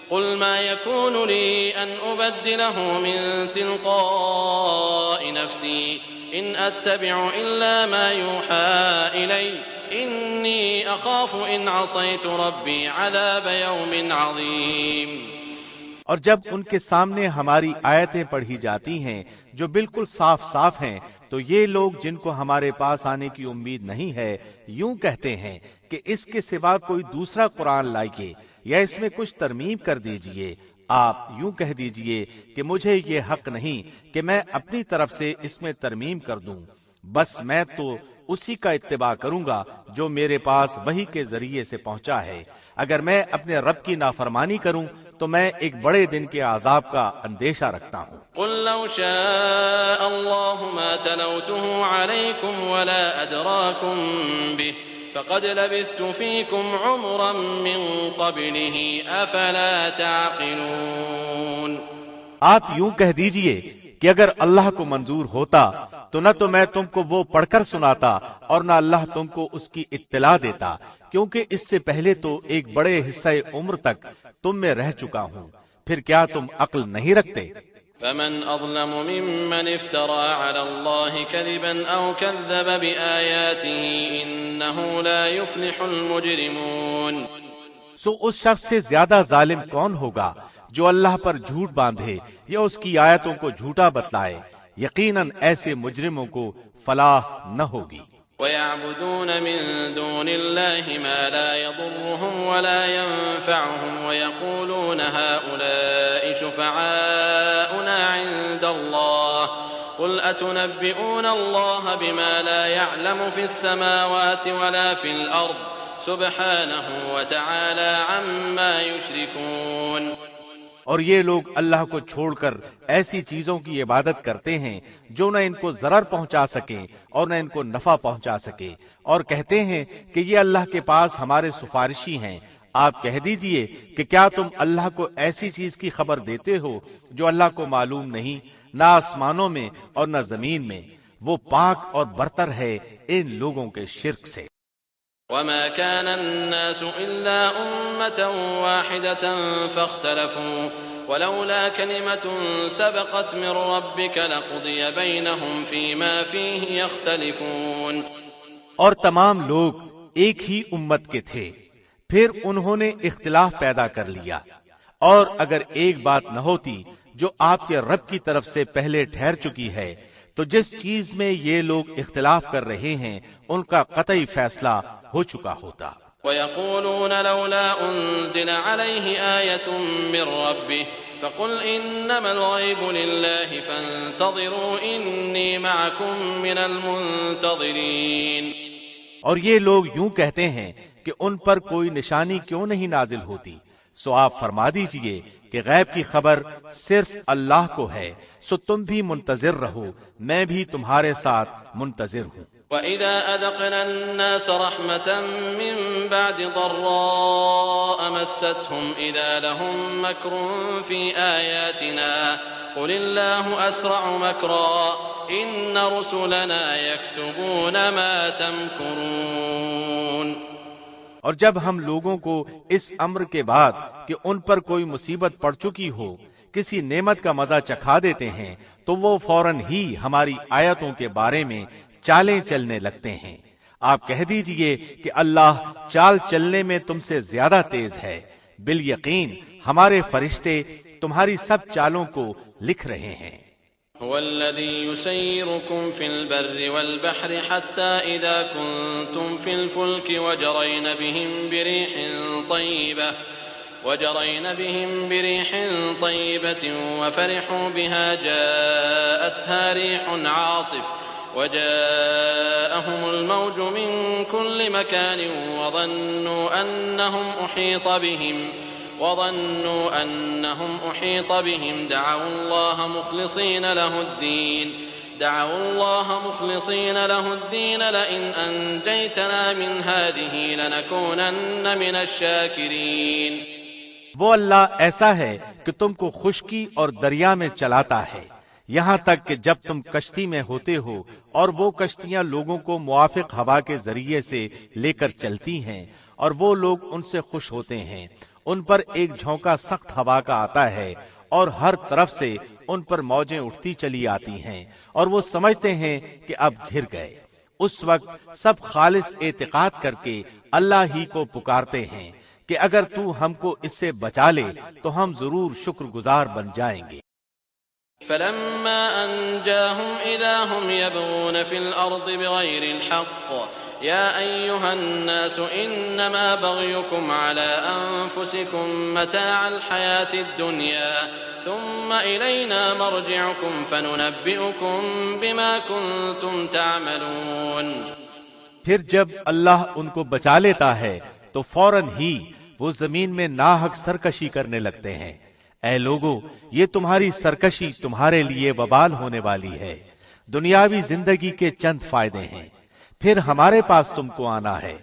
قُلْ مَا يَكُونُ لِي أَنْ أُبَدِّلَهُ مِن تِلْقَاءِ نَفْسِي إِنْ أَتَّبِعُ إِلَّا مَا يُوحَىٰ إِلَيَّ إِنِّي أَخَافُ إِنْ عَصَيْتُ رَبِّي عَذَابَ يَوْمٍ عَظِيمٍ۔ اور جب ان کے سامنے ہماری آیتیں پڑھی جاتی ہیں جو بالکل صاف صاف ہیں تو یہ لوگ جن کو ہمارے پاس آنے کی امید نہیں ہے یوں کہتے ہیں کہ اس کے سوا کوئی دوسرا قرآن لائیے، یا اس میں کچھ ترمیم کر دیجئے۔ آپ یوں کہہ دیجئے کہ مجھے یہ حق نہیں کہ میں اپنی طرف سے اس میں ترمیم کر دوں، بس میں تو اسی کا اتباع کروں گا جو میرے پاس وحی کے ذریعے سے پہنچا ہے۔ اگر میں اپنے رب کی نافرمانی کروں تو میں ایک بڑے دن کے عذاب کا اندیشہ رکھتا ہوں۔ قل لو شاء الله ما تلوته عليكم ولا أدراكم به فقد لبثت فيكم عمرا من قبله أفلا تعقلون۔ آپ یوں کہہ دیجئے کہ اگر اللہ کو منظور ہوتا تو نہ تو میں تم کو وہ پڑھ کر سناتا اور نہ اللہ تم کو اس کی اطلاع دیتا، کیونکہ اس سے پہلے تو ایک بڑے حصہ عمر تک تم میں رہ چکا ہوں، پھر کیا تم عقل نہیں رکھتے؟ فمن أظلم ممن افترى على الله كذبا أو كذب بآياته إنه لا يفلح المجرمون۔ سو اس شخص سے زیادہ ظالم کون ہوگا جو اللہ پر جھوٹ باندھے یا اس کی آیتوں کو جھوٹا بتلائے؟ یقیناً ایسے مجرموں کو فلاح نہ ہوگی۔ وَيَعْبُدُونَ مِن دُونِ اللَّهِ مَا لَا يَضُرُّهُمْ وَلَا يَنفَعُهُمْ وَيَقُولُونَ هَؤُلَاءِ شُفَعَاؤُنَا عِندَ اللَّهِ قُلْ أَتُنَبِّئُونَ اللَّهَ بِمَا لَا يَعْلَمُ فِي السَّمَاوَاتِ وَلَا فِي الْأَرْضِ سُبْحَانَهُ وَتَعَالَى عَمَّا يُشْرِكُونَ۔ اور یہ لوگ اللہ کو چھوڑ کر ایسی چیزوں کی عبادت کرتے ہیں جو نہ ان کو ضرر پہنچا سکے اور نہ ان کو نفع پہنچا سکے، اور کہتے ہیں کہ یہ اللہ کے پاس ہمارے سفارشی ہیں۔ آپ کہہ دیجئے کہ کیا تم اللہ کو ایسی چیز کی خبر دیتے ہو جو اللہ کو معلوم نہیں، نہ آسمانوں میں اور نہ زمین میں؟ وہ پاک اور برتر ہے ان لوگوں کے شرک سے۔ وما كان الناس إلا أمة واحدة فاختلفوا ولولا كلمة سبقت من ربك لقضي بينهم فيما فيه يختلفون۔ اور تمام لوگ ایک ہی امت کے تھے، پھر انہوں نے اختلاف پیدا کر لیا، اور اگر ایک بات نہ ہوتی جو آپ کے رب کی طرف سے پہلے ٹھہر چکی ہے تو جس چیز میں یہ لوگ اختلاف کر رہے ہیں ان کا قطعی فیصلہ ہو چکا ہوتا۔ وَيَقُولُونَ لَوْلَا أُنزِلَ عَلَيْهِ آيَةٌ مِّن رَّبِّهِ فَقُلْ إِنَّمَا الْغَيْبُ لِلَّهِ فَانتَظِرُوا إِنِّي مَعَكُم مِّنَ الْمُنتَظِرِينَ۔ اور یہ لوگ یوں کہتے ہیں کہ ان پر کوئی نشانی کیوں نہیں نازل ہوتی؟ سو آپ فرما دیجئے کہ غیب کی خبر صرف اللہ کو ہے، سو تم بھی منتظر رہو، میں بھی تمہارے ساتھ منتظر ہوں۔ وَإِذَا أَذَقْنَا النَّاسَ رَحْمَةً مِّن بَعْدِ ضَرَّاءَ مَسَّتْهُمْ إِذَا لَهُم مَّكْرٌ فِي آيَاتِنَا قُلِ اللَّهُ أَسْرَعُ مَكْرًا إِنَّ رُسُلَنَا يَكْتُبُونَ مَا تَمْكُرُونَ۔ اور جب ہم لوگوں کو اس امر کے بعد کہ ان پر کوئی مصیبت پڑ چکی ہو کسی نعمت کا مزہ چکھا دیتے ہیں تو وہ فوراً ہی ہماری آیتوں کے بارے میں چالیں چلنے لگتے ہیں۔ آپ کہہ دیجئے کہ اللہ چال چلنے میں تم سے زیادہ تیز ہے، بالیقین ہمارے فرشتے تمہاری سب چالوں کو لکھ رہے ہیں۔ هو الذي يسيركم في البر والبحر حتى إذا كنتم في الفلك وجرين بهم بريح طيبة وفرحوا بها جاءتها ريح عاصف وجاءهم الموج من كل مكان وظنوا أنهم أحيط بهم دعوا الله مخلصين له الدين لئن أنجيتنا من هذه لنكونن من الشاكرين۔ وہ اللہ ایسا ہے کہ تم کو خشکی اور دریا میں چلاتا ہے یہاں تک کہ جب تم کشتی میں ہوتے ہو اور وہ کشتیاں لوگوں کو موافق ہوا کے ذریعے سے لے کر چلتی ہیں اور وہ لوگ ان سے خوش ہوتے ہیں، ان پر ایک جھونکا سخت ہوا کا آتا ہے اور ہر طرف سے ان پر موجیں اٹھتی چلی آتی ہیں اور وہ سمجھتے ہیں کہ اب گھر گئے۔ اس وقت سب خالص اعتقاد کر کے اللہ ہی کو پکارتے ہیں کہ اگر تو ہم کو اس سے بچا لے تو ہم ضرور شکر گزار بن جائیں گے۔ فلما أنجاهم إذا هم يبغون في الأرض بغير الحق يا أيها الناس إنما بغيكم على أنفسكم متاع الحياة الدنيا ثم إلينا مرجعكم فننبئكم بما كنتم تعملون۔ پھر جب اللہ ان کو بچا لیتا ہے تو فوراً ہی وہ زمین میں ناحق سرکشی کرنے لگتے ہیں۔ اے لوگو، یہ تمہاری سرکشی تمہارے لیے وبال ہونے والی ہے، دنیاوی زندگی کے چند فائدے ہیں، پھر ہمارے پاس تم کو آنا ہے،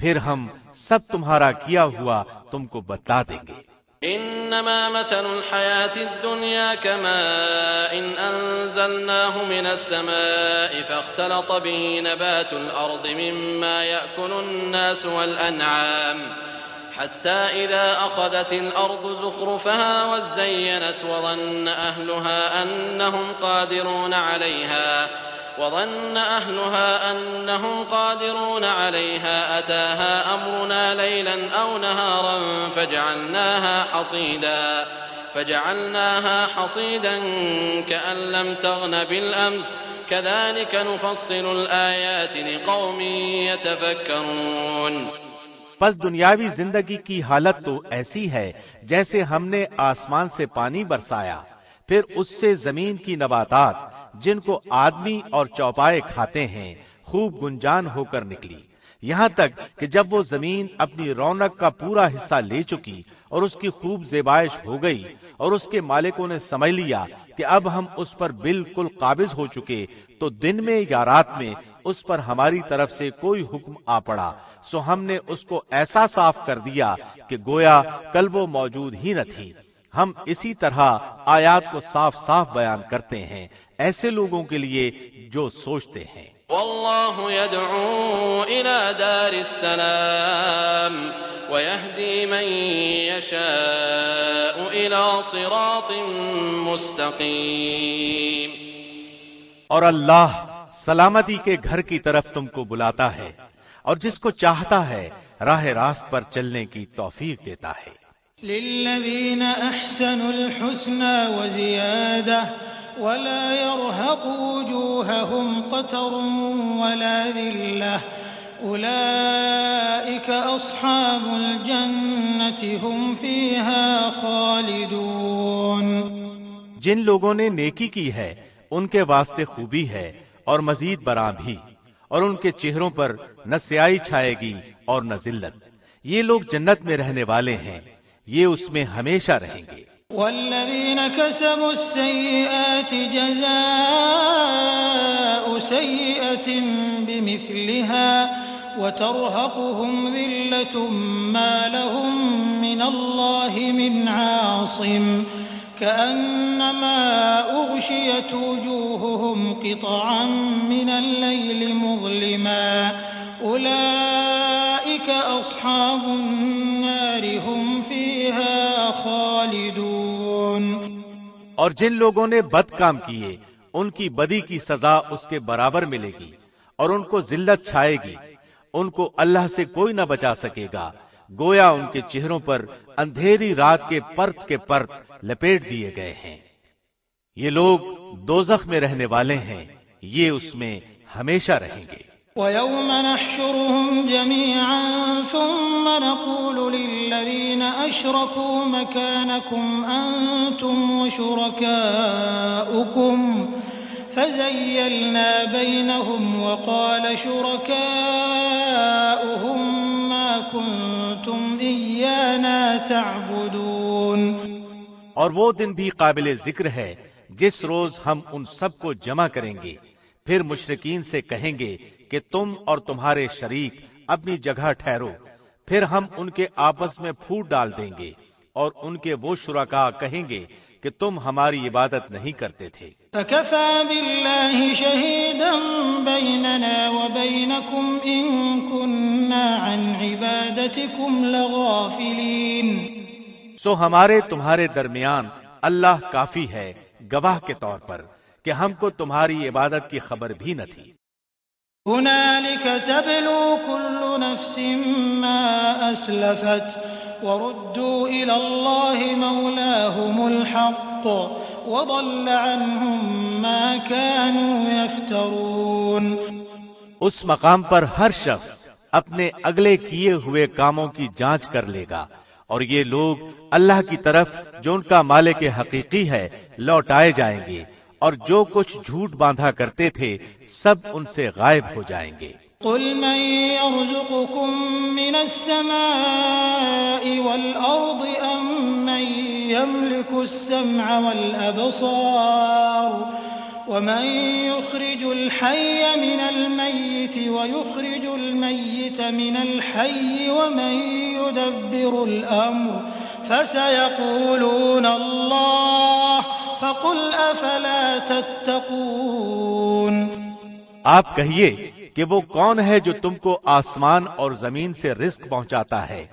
پھر ہم سب تمہارا کیا ہوا تم کو بتلا دیں گے۔ إنما مثل الحياة الدنيا كماء إن أنزلناه من السماء فاختلط به نبات الأرض مما يأكل الناس والأنعام حتى إذا أخذت الأرض زخرفها وزينت وظن أهلها أنهم قادرون عليها أتاها أمرنا ليلا أو نهارا فجعلناها حصيدا كأن لم تغن بالأمس كذلك نفصل الآيات لقوم يتفكرون۔ پس دنیاوی زندگی کی حالت تو ایسی ہے جیسے ہم نے آسمان سے پانی برسایا، پھر اس سے زمین کی نباتات جن کو آدمی اور چوپائے کھاتے ہیں خوب گنجان ہو کر نکلی، یہاں تک کہ جب وہ زمین اپنی رونق کا پورا حصہ لے چکی اور اس کی خوب زیبائش ہو گئی اور اس کے مالکوں نے سمجھ لیا کہ اب ہم اس پر بالکل قابض ہو چکے، تو دن میں یا رات میں اس پر ہماری طرف سے کوئی حکم آ پڑا، سو ہم نے اس کو ایسا صاف کر دیا کہ گویا کل وہ موجود ہی نہ تھی۔ ہم اسی طرح آیات کو صاف صاف بیان کرتے ہیں ایسے لوگوں کے لیے جو سوچتے ہیں۔ واللہ يدعو إلى دار السلام ويهدي من يشاء إلى صراط مستقيم۔ اور اللہ سلامتی کے گھر کی طرف تم کو بلاتا ہے اور جس کو چاہتا ہے راہ راست پر چلنے کی توفیق دیتا ہے۔ للذین احسنوا الحسنى وزیادہ ولا يرهق وجوههم قتر ولا ذلة أولئك أصحاب الجنة هم فيها خالدون۔ جن لوگوں نے نیکی کی ہے ان کے واسطے خوبی ہے اور مزید برآں بھی، اور ان کے چہروں پر نہ سیاہی چھائے گی اور نہ ذلت، یہ لوگ جنت میں رہنے والے ہیں، یہ اس میں ہمیشہ رہیں گے۔ والذين كسبوا السيئات جزاء سيئة بمثلها وترهقهم ذلة ما لهم من الله من عاصم كأنما أغشيت وجوههم قطعا من الليل مظلما أولئك أصحاب النار هم فيها خالدون۔ اور جن لوگوں نے بد کام کیے ان کی بدی کی سزا اس کے برابر ملے گی اور ان کو ذلت چھائے گی، ان کو اللہ سے کوئی نہ بچا سکے گا، گویا ان کے چہروں پر اندھیری رات کے پرت لپیٹ دیے گئے ہیں۔ یہ لوگ دوزخ میں رہنے والے ہیں، یہ اس میں ہمیشہ رہیں گے۔ وَيَوْمَ نَحْشُرُهُمْ جَمِيعًا ثُمَّ نَقُولُ لِلَّذِينَ أَشْرَكُوا مَكَانَكُمْ أَنْتُمْ وَشُرَكَاؤُكُمْ فَزَيَّلْنَا بَيْنَهُمْ وَقَالَ شُرَكَاؤُهُمْ مَا كُنْتُمْ إِيَّانَا تَعْبُدُونَ۔ اور وہ دن بھی قابل ذکر ہے جس روز ہم ان سب کو جمع کریں گے، پھر مشرکین سے کہیں گے کہ تم اور تمہارے شریک اپنی جگہ ٹھہرو، پھر ہم ان کے آپس میں پھوٹ ڈال دیں گے اور ان کے وہ شرکاء کہیں گے کہ تم ہماری عبادت نہیں کرتے تھے۔ فَكَفَى بِاللَّهِ شَهِيدًا بَيْنَنَا وَبَيْنَكُمْ إِن كُنَّا عَنْ عِبَادَتِكُمْ لَغَافِلِينَ۔ سو ہمارے تمہارے درمیان اللہ کافی ہے گواہ کے طور پر کہ ہم کو تمہاری عبادت کی خبر بھی نہ تھی۔ هُنَالِكَ تَبْلُو كُلُّ نَفْسٍ مَّا أَسْلَفَتْ وَرُدُّوا إِلَى اللَّهِ مَوْلَاهُمُ الْحَقِّ وَضَلَّ عَنْهُم مَّا كَانُوا يَفْتَرُونَ۔ اس مقام پر ہر شخص اپنے اگلے کیے ہوئے کاموں کی جانچ کر لے گا، اور یہ لوگ اللہ کی طرف جو ان کا مالک حقیقی ہے لوٹائے جائیں گے، اور جو کچھ جھوٹ باندھا کرتے تھے سب ان سے غائب ہو جائیں گے۔ قل من يرزقكم من السماء والأرض أم من يملك السمع والأبصار ومن يخرج الحي من الميت ويخرج الميت من الحي ومن يدبر الأمر فسيقولون الله فقل أفلا تتقون۔ آپ کہیے کہ وہ کون ہے جو تم کو آسمان اور زمین سے رزق پہنچاتا ہے،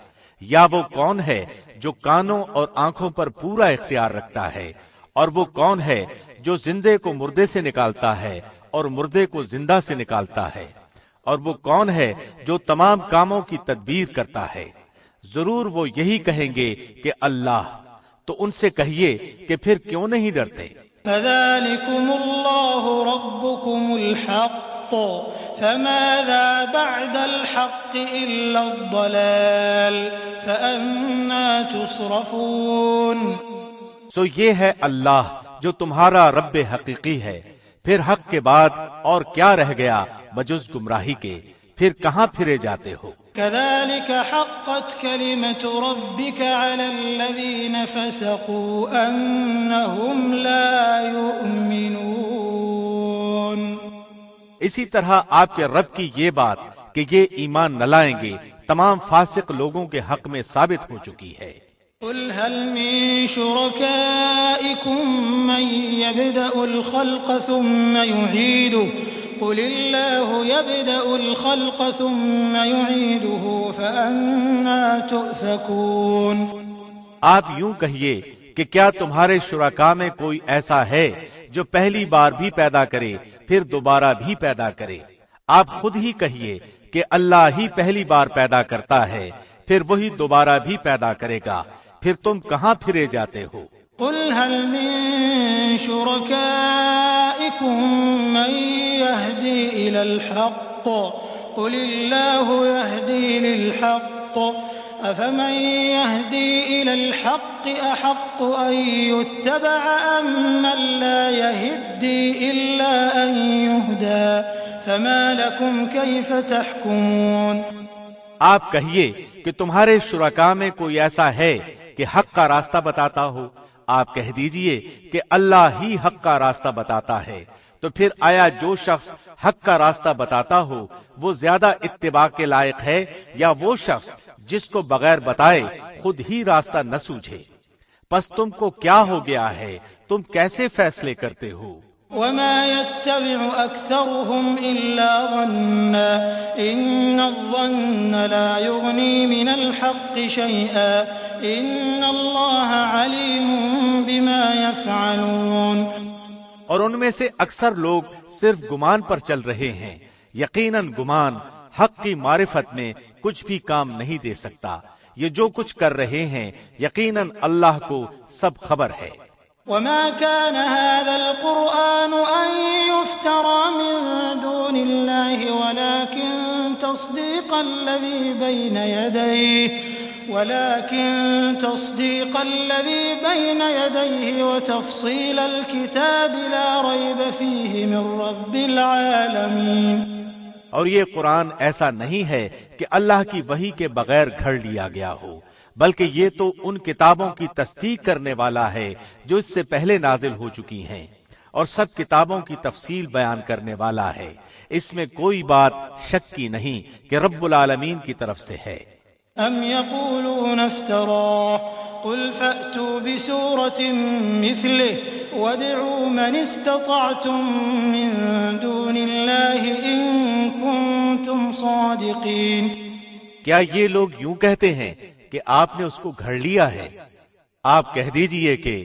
یا وہ کون ہے جو کانوں اور آنکھوں پر پورا اختیار رکھتا ہے، اور وہ کون ہے جو زندے کو مردے سے نکالتا ہے اور مردے کو زندہ سے نکالتا ہے، اور وہ کون ہے جو تمام کاموں کی تدبیر کرتا ہے؟ ضرور وہ یہی کہیں گے کہ اللہ۔ تو ان سے کہیے کہ پھر کیوں نہیں ڈرتے؟ فذلكم الله ربكم الحق فماذا بعد الحق إلا الضلال فأنا تصرفون۔ سو یہ ہے اللہ جو تمہارا رب حقیقی ہے، پھر حق کے بعد اور کیا رہ گیا بجز گمراہی کے، پھر کہاں پھرے جاتے ہو؟ كذلك حقت كلمة ربك على الذين فسقوا أنهم لا يؤمنون۔ اسی طرح آپ کے رب کی یہ بات کہ یہ ایمان نہ لائیں گے تمام فاسق لوگوں کے حق میں ثابت ہو چکی ہے۔ قل هل من شركائكم من يبدأ الخلق ثم يعيده قل الله يبدأ الخلق ثم يعيده فأنا تؤفكون۔ آپ یوں کہیے کہ کیا تمہارے شرکاء میں کوئی ایسا ہے جو پہلی بار بھی پیدا کرے پھر دوبارہ بھی پیدا کرے؟ آپ خود ہی کہیے کہ اللہ ہی پہلی بار پیدا کرتا ہے، پھر وہی دوبارہ بھی پیدا کرے گا، پھر تم کہاں پھرے جاتے ہو؟ قل هل من شركائكم من يهدي إلى الحق قل الله يهدي للحق أفمن يهدي إلى الحق أحق أن يتبع أم من لا يهدي إلا أن يهدى فما لكم كيف تحكمون۔ آپ کہیے کہ تمہارے شرکاء میں کوئی ایسا ہے کہ حق کا راستہ بتاتا ہو؟ آپ کہہ دیجئے کہ اللہ ہی حق کا راستہ بتاتا ہے، تو پھر آیا جو شخص حق کا راستہ بتاتا ہو وہ زیادہ اتباع کے لائق ہے، یا وہ شخص جس کو بغیر بتائے خود ہی راستہ نہ سوجھے؟ پس تم کو کیا ہو گیا ہے؟ تم کیسے فیصلے کرتے ہو؟ وما يتبع أكثرهم إلا ظنا إن الظن لا يغني من الحق شيئا إن الله عليم بما يفعلون۔ اور ان میں سے اکثر لوگ صرف گمان پر چل رہے ہیں، یقیناً گمان حق کی معرفت میں کچھ بھی کام نہیں دے سکتا۔ یہ جو کچھ کر رہے ہیں یقیناً اللہ کو سب خبر ہے۔ وما كان هذا القرآن أن يفترى من دون الله ولكن تصديق الذي بين يديه وتفصيل الكتاب لا ريب فيه من رب العالمين۔ اور یہ قرآن ایسا نہیں ہے کہ اللہ کی وحی کے بغیر گھڑ لیا گیا ہو، بلکہ یہ تو ان کتابوں کی تصدیق کرنے والا ہے جو اس سے پہلے نازل ہو چکی ہیں، اور سب کتابوں کی تفصیل بیان کرنے والا ہے۔ اس میں کوئی بات شک کی نہیں کہ رب العالمین کی طرف سے ہے۔ ام يقولون افتراه قل فأتوا بسورة مثله وادعوا من استطعتم من دون الله إن كنتم صادقين۔ کیا یہ لوگ یوں کہتے ہیں کہ آپ نے اس کو گھڑ لیا ہے؟ آپ کہہ دیجئے کہ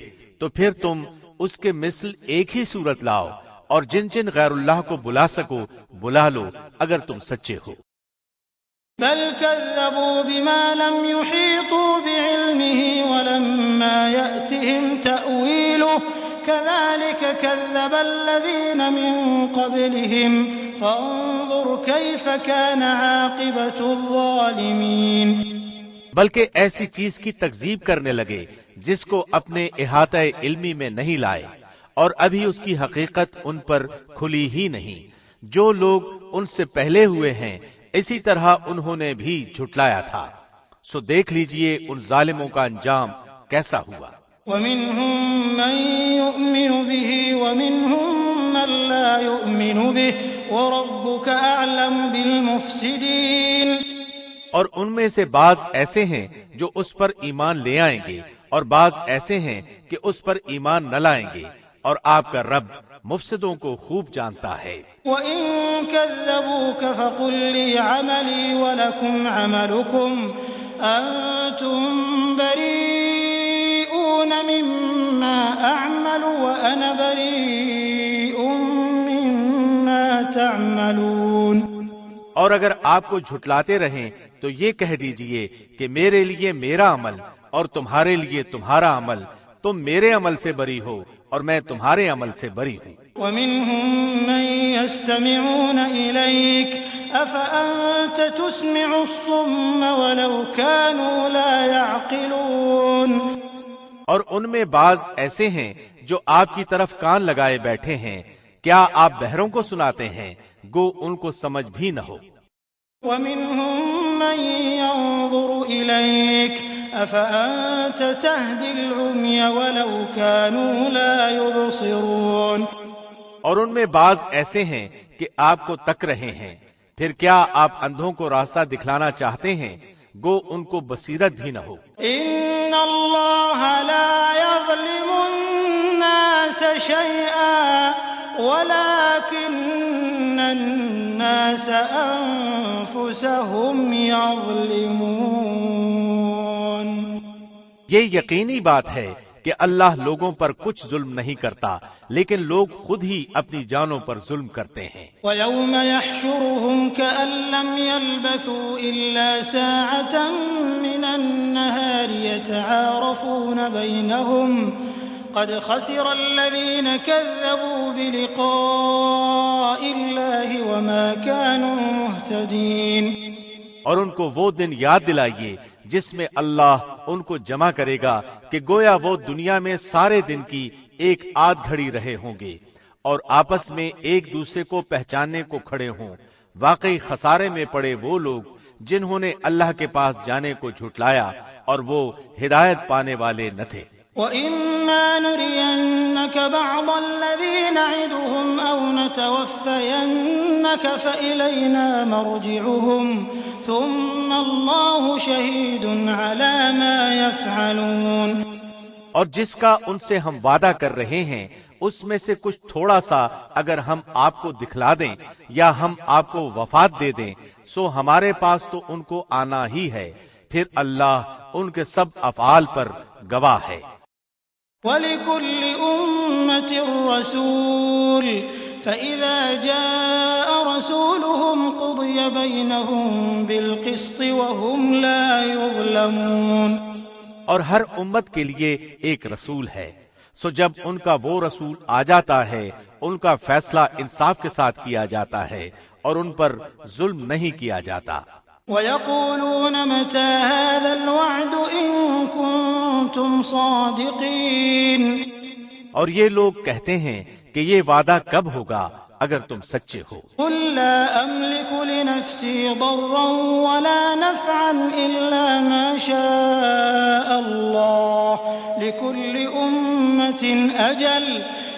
تو پھر تم اس کے مثل ایک ہی صورت لاؤ، اور جن جن غیر اللہ کو بلا سکو بلا لو اگر تم سچے ہو۔ بل كذبوا بما لم يحيطوا بعلمه ولما يأتهم تأويله كذلك كذب الذين من قبلهم فانظر كيف كان عاقبة الظالمين. بلکہ ایسی چیز کی تکذیب کرنے لگے جس کو اپنے احاطہ علمی میں نہیں لائے، اور ابھی اس کی حقیقت ان پر کھلی ہی نہیں. جو لوگ ان سے پہلے ہوئے ہیں اسی طرح انہوں نے بھی جھٹلایا تھا، سو دیکھ لیجئے ان ظالموں کا انجام کیسا ہوا. ومنهم من يؤمن به ومنهم من لا يؤمن به وربك أعلم بالمفسدين. اور ان میں سے بعض ایسے ہیں جو اس پر ایمان لے آئیں گے اور بعض ایسے ہیں کہ اس پر ایمان نہ لائیں گے، اور آپ کا رب مفسدوں کو خوب جانتا ہے. وَإِن كَذَّبُوكَ فَقُل لِّي عَمَلِي وَلَكُمْ عَمَلُكُمْ أَنتُم بَرِيئُونَ مِمَّا أَعْمَلُ وَأَنَا بَرِيءٌ مِّمَّا تَعْمَلُونَ. اور اگر آپ کو جھٹلاتے رہیں تو یہ کہہ دیجئے کہ میرے لیے میرا عمل اور تمہارے لیے تمہارا عمل، تم میرے عمل سے بری ہو اور میں تمہارے عمل سے بری ہوں. وَمِنْهُمْ مَن يَسْتَمِعُونَ إِلَيْكَ أَفَأَنْتَ تُسْمِعُ الصُّمَّ وَلَوْ كَانُوا لَا يَعْقِلُونَ. اور ان میں بعض ایسے ہیں جو آپ کی طرف کان لگائے بیٹھے ہیں، کیا آپ بہروں کو سناتے ہیں گو ان کو سمجھ بھی نہ ہو. وَمِنْهُمْ مَن يَنظُرُ إِلَيْكَ أَفَأَنْتَ تَهْدِي الْعُمْيَ وَلَوْ كَانُوا لَا يُبْصِرُونَ. اور ان میں بعض ایسے ہیں کہ آپ کو تک رہے ہیں، پھر کیا آپ اندھوں کو راستہ دکھلانا چاہتے ہیں گو ان کو بصیرت بھی نہ ہو. إِنَّ اللَّهَ لَا يَظْلِمُ النَّاسَ شَيْئًا وَلَكِنَّ النَّاسَ أَنفُسَهُمْ يَظْلِمُونَ. یہ یقینی بات ہے کہ اللہ لوگوں پر کچھ ظلم نہیں کرتا، لیکن لوگ خود ہی اپنی جانوں پر ظلم کرتے ہیں. وَيَوْمَ يَحْشُرُهُمْ كَأَن لَّمْ يَلْبَثُوا إِلَّا سَاعَةً مِّنَ النَّهَارِ يَتَعَارَفُونَ بَيْنَهُمْ قَدْ خَسِرَ الَّذِينَ كَذَّبُوا بِلِقَاءِ اللَّهِ وَمَا كَانُوا مُهْتَدِينَ. اور ان کو وہ دن یاد دلائیے جس میں اللہ ان کو جمع کرے گا کہ گویا وہ دنیا میں سارے دن کی ایک آدھ گھڑی رہے ہوں گے اور آپس میں ایک دوسرے کو پہچاننے کو کھڑے ہوں. واقعی خسارے میں پڑے وہ لوگ جنہوں نے اللہ کے پاس جانے کو جھٹلایا اور وہ ہدایت پانے والے نہ تھے. وَإِمَّا نُرِيَنَّكَ بَعْضَ الَّذِي نَعِدُهُمْ أَوْ نَتَوَفَّيَنَّكَ فَإِلَيْنَا مَرْجِعُهُمْ ثُمَّ اللَّهُ شَهِيدٌ عَلَى مَا يَفْعَلُونَ. اور جس کا ان سے ہم وعدہ کر رہے ہیں اس میں سے کچھ تھوڑا سا اگر ہم آپ کو دکھلا دیں یا ہم آپ کو وفات دے دیں سو ہمارے پاس تو ان کو آنا ہی ہے، پھر اللہ ان کے سب افعال پر گواہ ہے. وَلِكُلِّ أُمَّةٍ رَّسُولٌ فَإِذَا جَاءَ رَسُولُهُمْ قُضِيَ بَيْنَهُم بِالْقِسْطِ وَهُمْ لَا يُظْلَمُونَ. اور ہر امت کے لیے ایک رسول ہے، سو جب ان کا وہ رسول آ جاتا ہے ان کا فیصلہ انصاف کے ساتھ کیا جاتا ہے اور ان پر ظلم نہیں کیا جاتا. وَيَقُولُونَ مَتَى هَذَا الْوَعْدُ إِن كُنتُمْ صَادِقِينَ. اور یہ لوگ کہتے ہیں کہ یہ وعدہ کب ہوگا اگر تم سچے ہو. قُل لَّا أَمْلِكُ لِنَفْسِي ضَرًّا وَلَا نَفْعًا إِلَّا مَا شَاءَ اللَّهُ لِكُلِّ أُمَّةٍ أَجَلٌ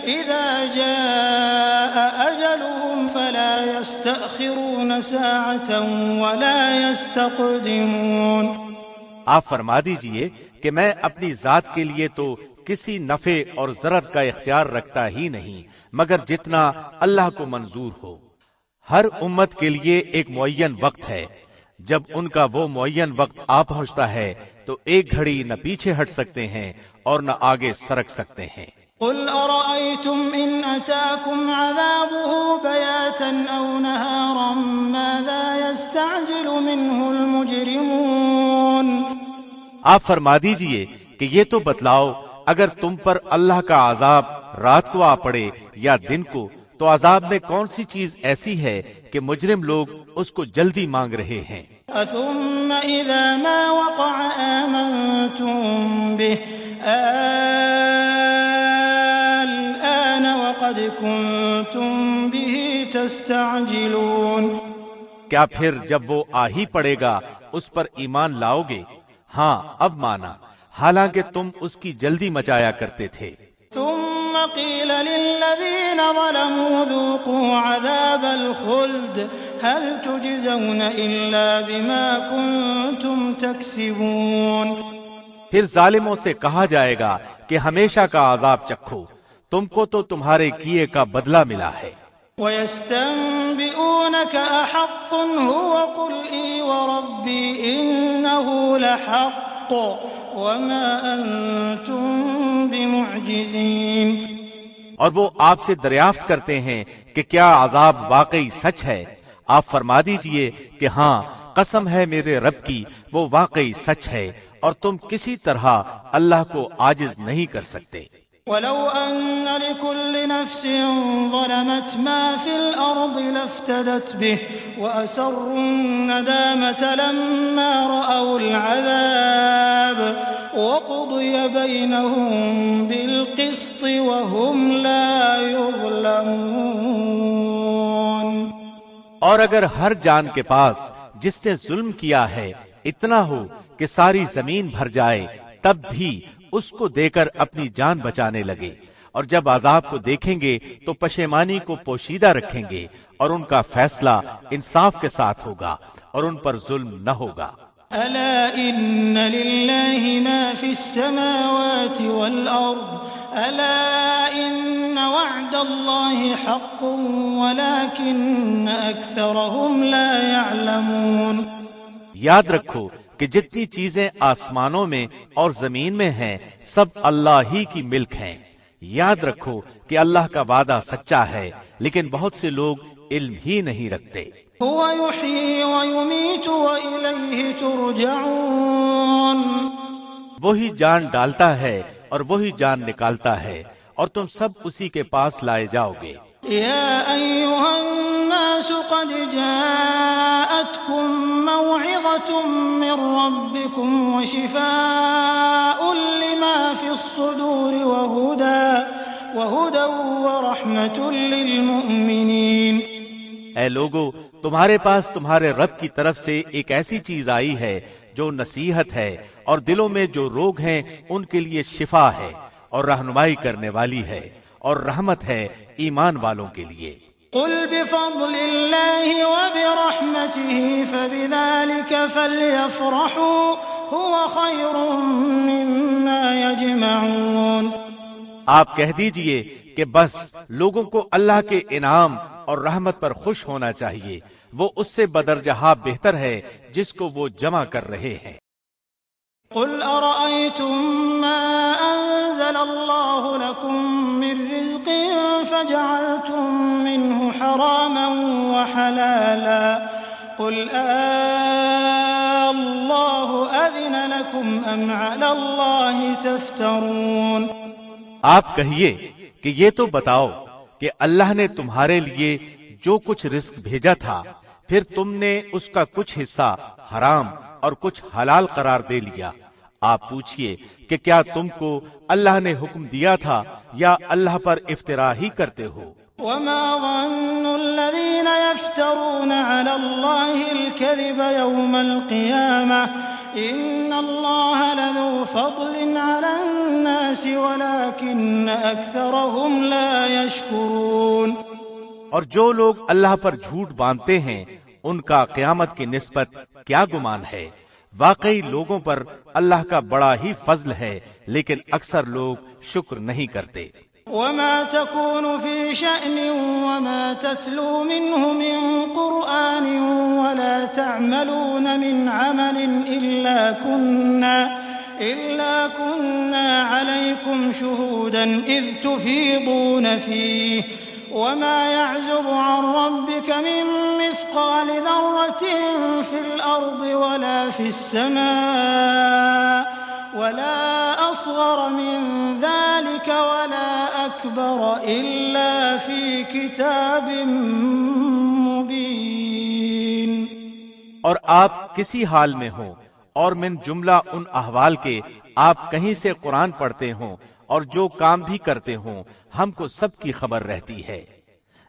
إِذَا جَاءَ أَجَلُهُمْ فَلَا يَسْتَأْخِرُونَ سَاعَةً وَلَا يَسْتَقْدِمُونَ. آپ فرما دیجئے کہ میں اپنی ذات کے لیے تو کسی نفع اور ضرر کا اختیار رکھتا ہی نہیں مگر جتنا اللہ کو منظور ہو. ہر امت کے لیے ایک معین وقت ہے، جب ان کا وہ معین وقت آ پہنچتا ہے تو ایک گھڑی نہ پیچھے ہٹ سکتے ہیں اور نہ آگے سرک سکتے ہیں. قُلْ أَرَأَيْتُمْ إِنْ أَتَاكُمْ عَذَابُهُ بَيَاتًا أَوْ نَهَارًا مَاذَا يَسْتَعْجِلُ مِنْهُ الْمُجْرِمُونَ. آپ فرما دیجئے کہ یہ تو بتلاؤ اگر تم پر اللہ کا عذاب رات کو آ پڑے یا دن کو تو عذاب میں کون سی چیز ایسی ہے کہ مجرم لوگ اس کو جلدی مانگ رہے ہیں؟ ثم إذا ما وقع آمنتم به الآن وقد كنتم به تستعجلون. کیا پھر جب وہ آ ہی پڑے گا اس پر ایمان لاؤ گے؟ ہاں اب مانا، حالانکہ تم اس کی جلدی مچایا کرتے تھے. ثم قيل للذين ظلموا ذوقوا عذاب الخلد هل تجزون إلا بما كنتم تكسبون. پھر ظالموں سے کہا جائے گا کہ ہمیشہ کا عذاب چکھو، تم کو تو تمہارے کیے کا بدلہ ملا ہے. وَيَسْتَنبِئُونَكَ أَحَقٌّ هُوَ قُلْ إِي وَرَبِّي إِنَّهُ لَحَقٌّ وَمَا أَنْتُمْ بِمُعْجِزِينَ. اور وہ آپ سے دریافت کرتے ہیں کہ کیا عذاب واقعی سچ ہے؟ آپ فرما دیجئے کہ ہاں، قسم ہے میرے رب کی، وہ واقعی سچ ہے اور تم کسی طرح اللہ کو عاجز نہیں کر سکتے. وَلَوْ أَنَّ لِكُلِّ نَفْسٍ ظَلَمَتْ مَا فِي الْأَرْضِ لَافْتَدَتْ بِهِ وَأَسَرُّوا النَّدَامَةَ لَمَّا رَأَوُا الْعَذَابَ وَقُضِيَ بَيْنَهُم بِالْقِسْطِ وَهُمْ لَا يُظْلَمُونَ. اور اگر ہر جان کے پاس جس نے ظلم کیا ہے اتنا ہو کہ ساری زمین بھر جائے، تب بھی اس کو دے کر اپنی جان بچانے لگے، اور جب عذاب کو دیکھیں گے تو پشیمانی کو پوشیدہ رکھیں گے، اور ان کا فیصلہ انصاف کے ساتھ ہوگا اور ان پر ظلم نہ ہوگا. ألا إن لله ما في السماوات والأرض ألا إن وعد الله حق ولكن أكثرهم لا يعلمون. یاد رکھو کہ جتنی چیزیں آسمانوں میں اور زمین میں ہیں سب اللہ ہی کی ملک ہیں. یاد رکھو کہ اللہ کا وعدہ سچا ہے، لیکن بہت سے لوگ علم ہی نہیں رکھتے. هو يحيي ويميت وإليه ترجعون. وہی جان ڈالتا ہے اور وہی جان نکالتا ہے، اور تم سب اسی کے پاس لائے جاؤ گے. يا أيها الناس قد جاءتكم موعظة من ربكم وشفاء لما في الصدور وهدى ورحمة للمؤمنين. اے لوگو، تمہارے پاس تمہارے رب کی طرف سے ایک ایسی چیز آئی ہے جو نصیحت ہے، اور دلوں میں جو روگ ہیں ان کے لیے شفا ہے، اور رہنمائی کرنے والی ہے، اور رحمت ہے ایمان والوں کے لیے. قل بفضل الله وبرحمته فبذلك فليفرحوا هو خير مما يجمعون. آپ کہہ دیجئے کہ بس لوگوں کو اللہ کے انعام اور رحمت پر خوش ہونا چاہیے، وہ اس سے بدرجہ بہتر ہے جس کو وہ جمع کر رہے ہیں. قل أرأيتم ما أنزل الله لكم من رزق فجعلتم منه حراما وحلالا قل الله أذن لكم أم على الله تفترون. آپ کہیے کہ یہ تو بتاؤ کہ اللہ نے تمہارے لیے جو کچھ رزق بھیجا تھا، پھر تم نے اس کا کچھ حصہ حرام اور کچھ حلال قرار دے لیا. آپ پوچھئے کہ کیا تم کو اللہ نے حکم دیا تھا یا اللہ پر افترا ہی کرتے ہو؟ وما ظن الذين يفترون على الله الكذب يوم القيامة إن الله لذو فضل على الناس ولكن أكثرهم لا يشكرون. اور جو لوگ اللہ پر جھوٹ باندھتے ہیں ان کا قیامت کی نسبت کیا گمان ہے؟ واقعی لوگوں پر اللہ کا بڑا ہی فضل ہے، لیکن اکثر لوگ شکر نہیں کرتے. وما تكون في شأن وما تتلو منه من قرآن ولا تعملون من عمل إلا كنا عليكم شهودا إذ تفيضون فيه وما يعزب عن ربك من مثقال ذرة في الأرض ولا في السماء ولا أصغر من ذلك ولا أكبر إلا في كتاب مبين۔ اور آپ کسی حال میں ہوں اور من جملہ ان احوال کے آپ کہیں سے قرآن پڑھتے ہوں اور جو کام بھی کرتے ہوں، ہم کو سب کی خبر رہتی ہے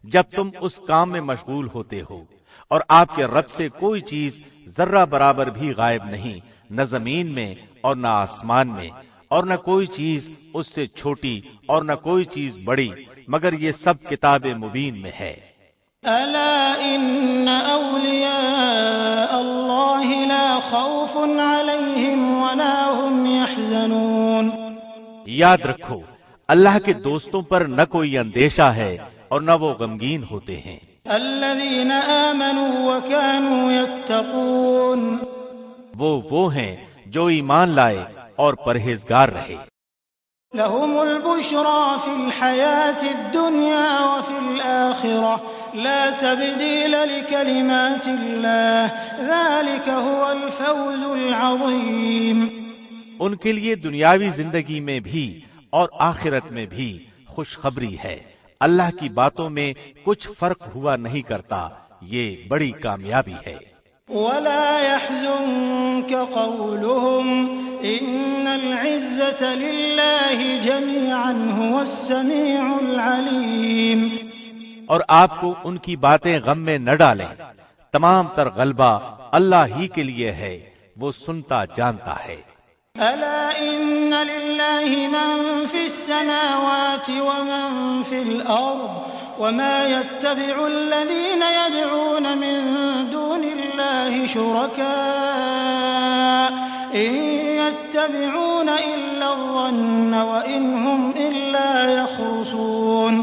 جب تم اس کام میں مشغول ہوتے ہو، اور آپ کے رب سے کوئی چیز ذرہ برابر بھی غائب نہیں، نہ زمین میں اور نہ آسمان میں، اور نہ کوئی چیز اس سے چھوٹی اور نہ کوئی چیز بڑی، مگر یہ سب کتاب مبین میں ہے۔ ألا إن أولياء الله لا خوف عليهم ولا هم يحزنون۔ یاد رکھو اللہ کے دوستوں پر نہ کوئی اندیشہ ہے اور نہ وہ غمگین ہوتے ہیں۔ الذين آمنوا وكانوا يتقون۔ وہ ہیں جو ایمان لائے اور پرہیزگار رہے۔ لهم البشرى في الحياة الدنيا وفي الآخرة لا تبديل لكلمات الله ذلك هو الفوز العظيم۔ ان کے لیے دنیاوی زندگی میں بھی اور آخرت میں بھی خوشخبری ہے، اللہ کی باتوں میں کچھ فرق ہوا نہیں کرتا، یہ بڑی کامیابی ہے۔ ولا يحزنك قولهم إن العزة لله جميعا هو السميع العليم۔ اور آپ کو ان کی باتیں غم میں نہ ڈالیں، تمام تر غلبہ اللہ ہی کے لیے ہے، وہ سنتا جانتا ہے۔ ألا إن لله من في السماوات ومن في الأرض وما يتبع الذين يدعون من دون الله شركاء إن يتبعون إلا الظن وإن هم إلا يخرصون۔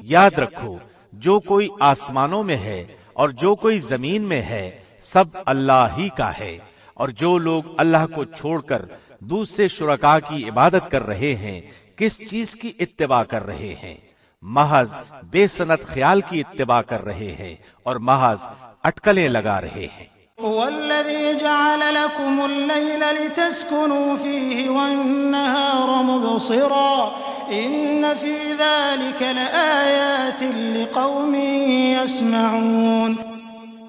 یاد رکھو جو کوئی آسمانوں میں ہے اور جو کوئی زمین میں ہے سب اللہ ہی کا ہے، اور جو لوگ اللہ کو چھوڑ کر دوسرے شرکاء کی عبادت کر رہے ہیں کس چیز کی اتباع کر رہے ہیں؟ محض بے سنت خیال کی اتباع کر رہے ہیں اور محض اٹکلیں لگا رہے ہیں۔ والذي جعل لكم الليل لتسكنوا فيه والنهار مبصرا إن في ذلك لآيات لقوم يسمعون۔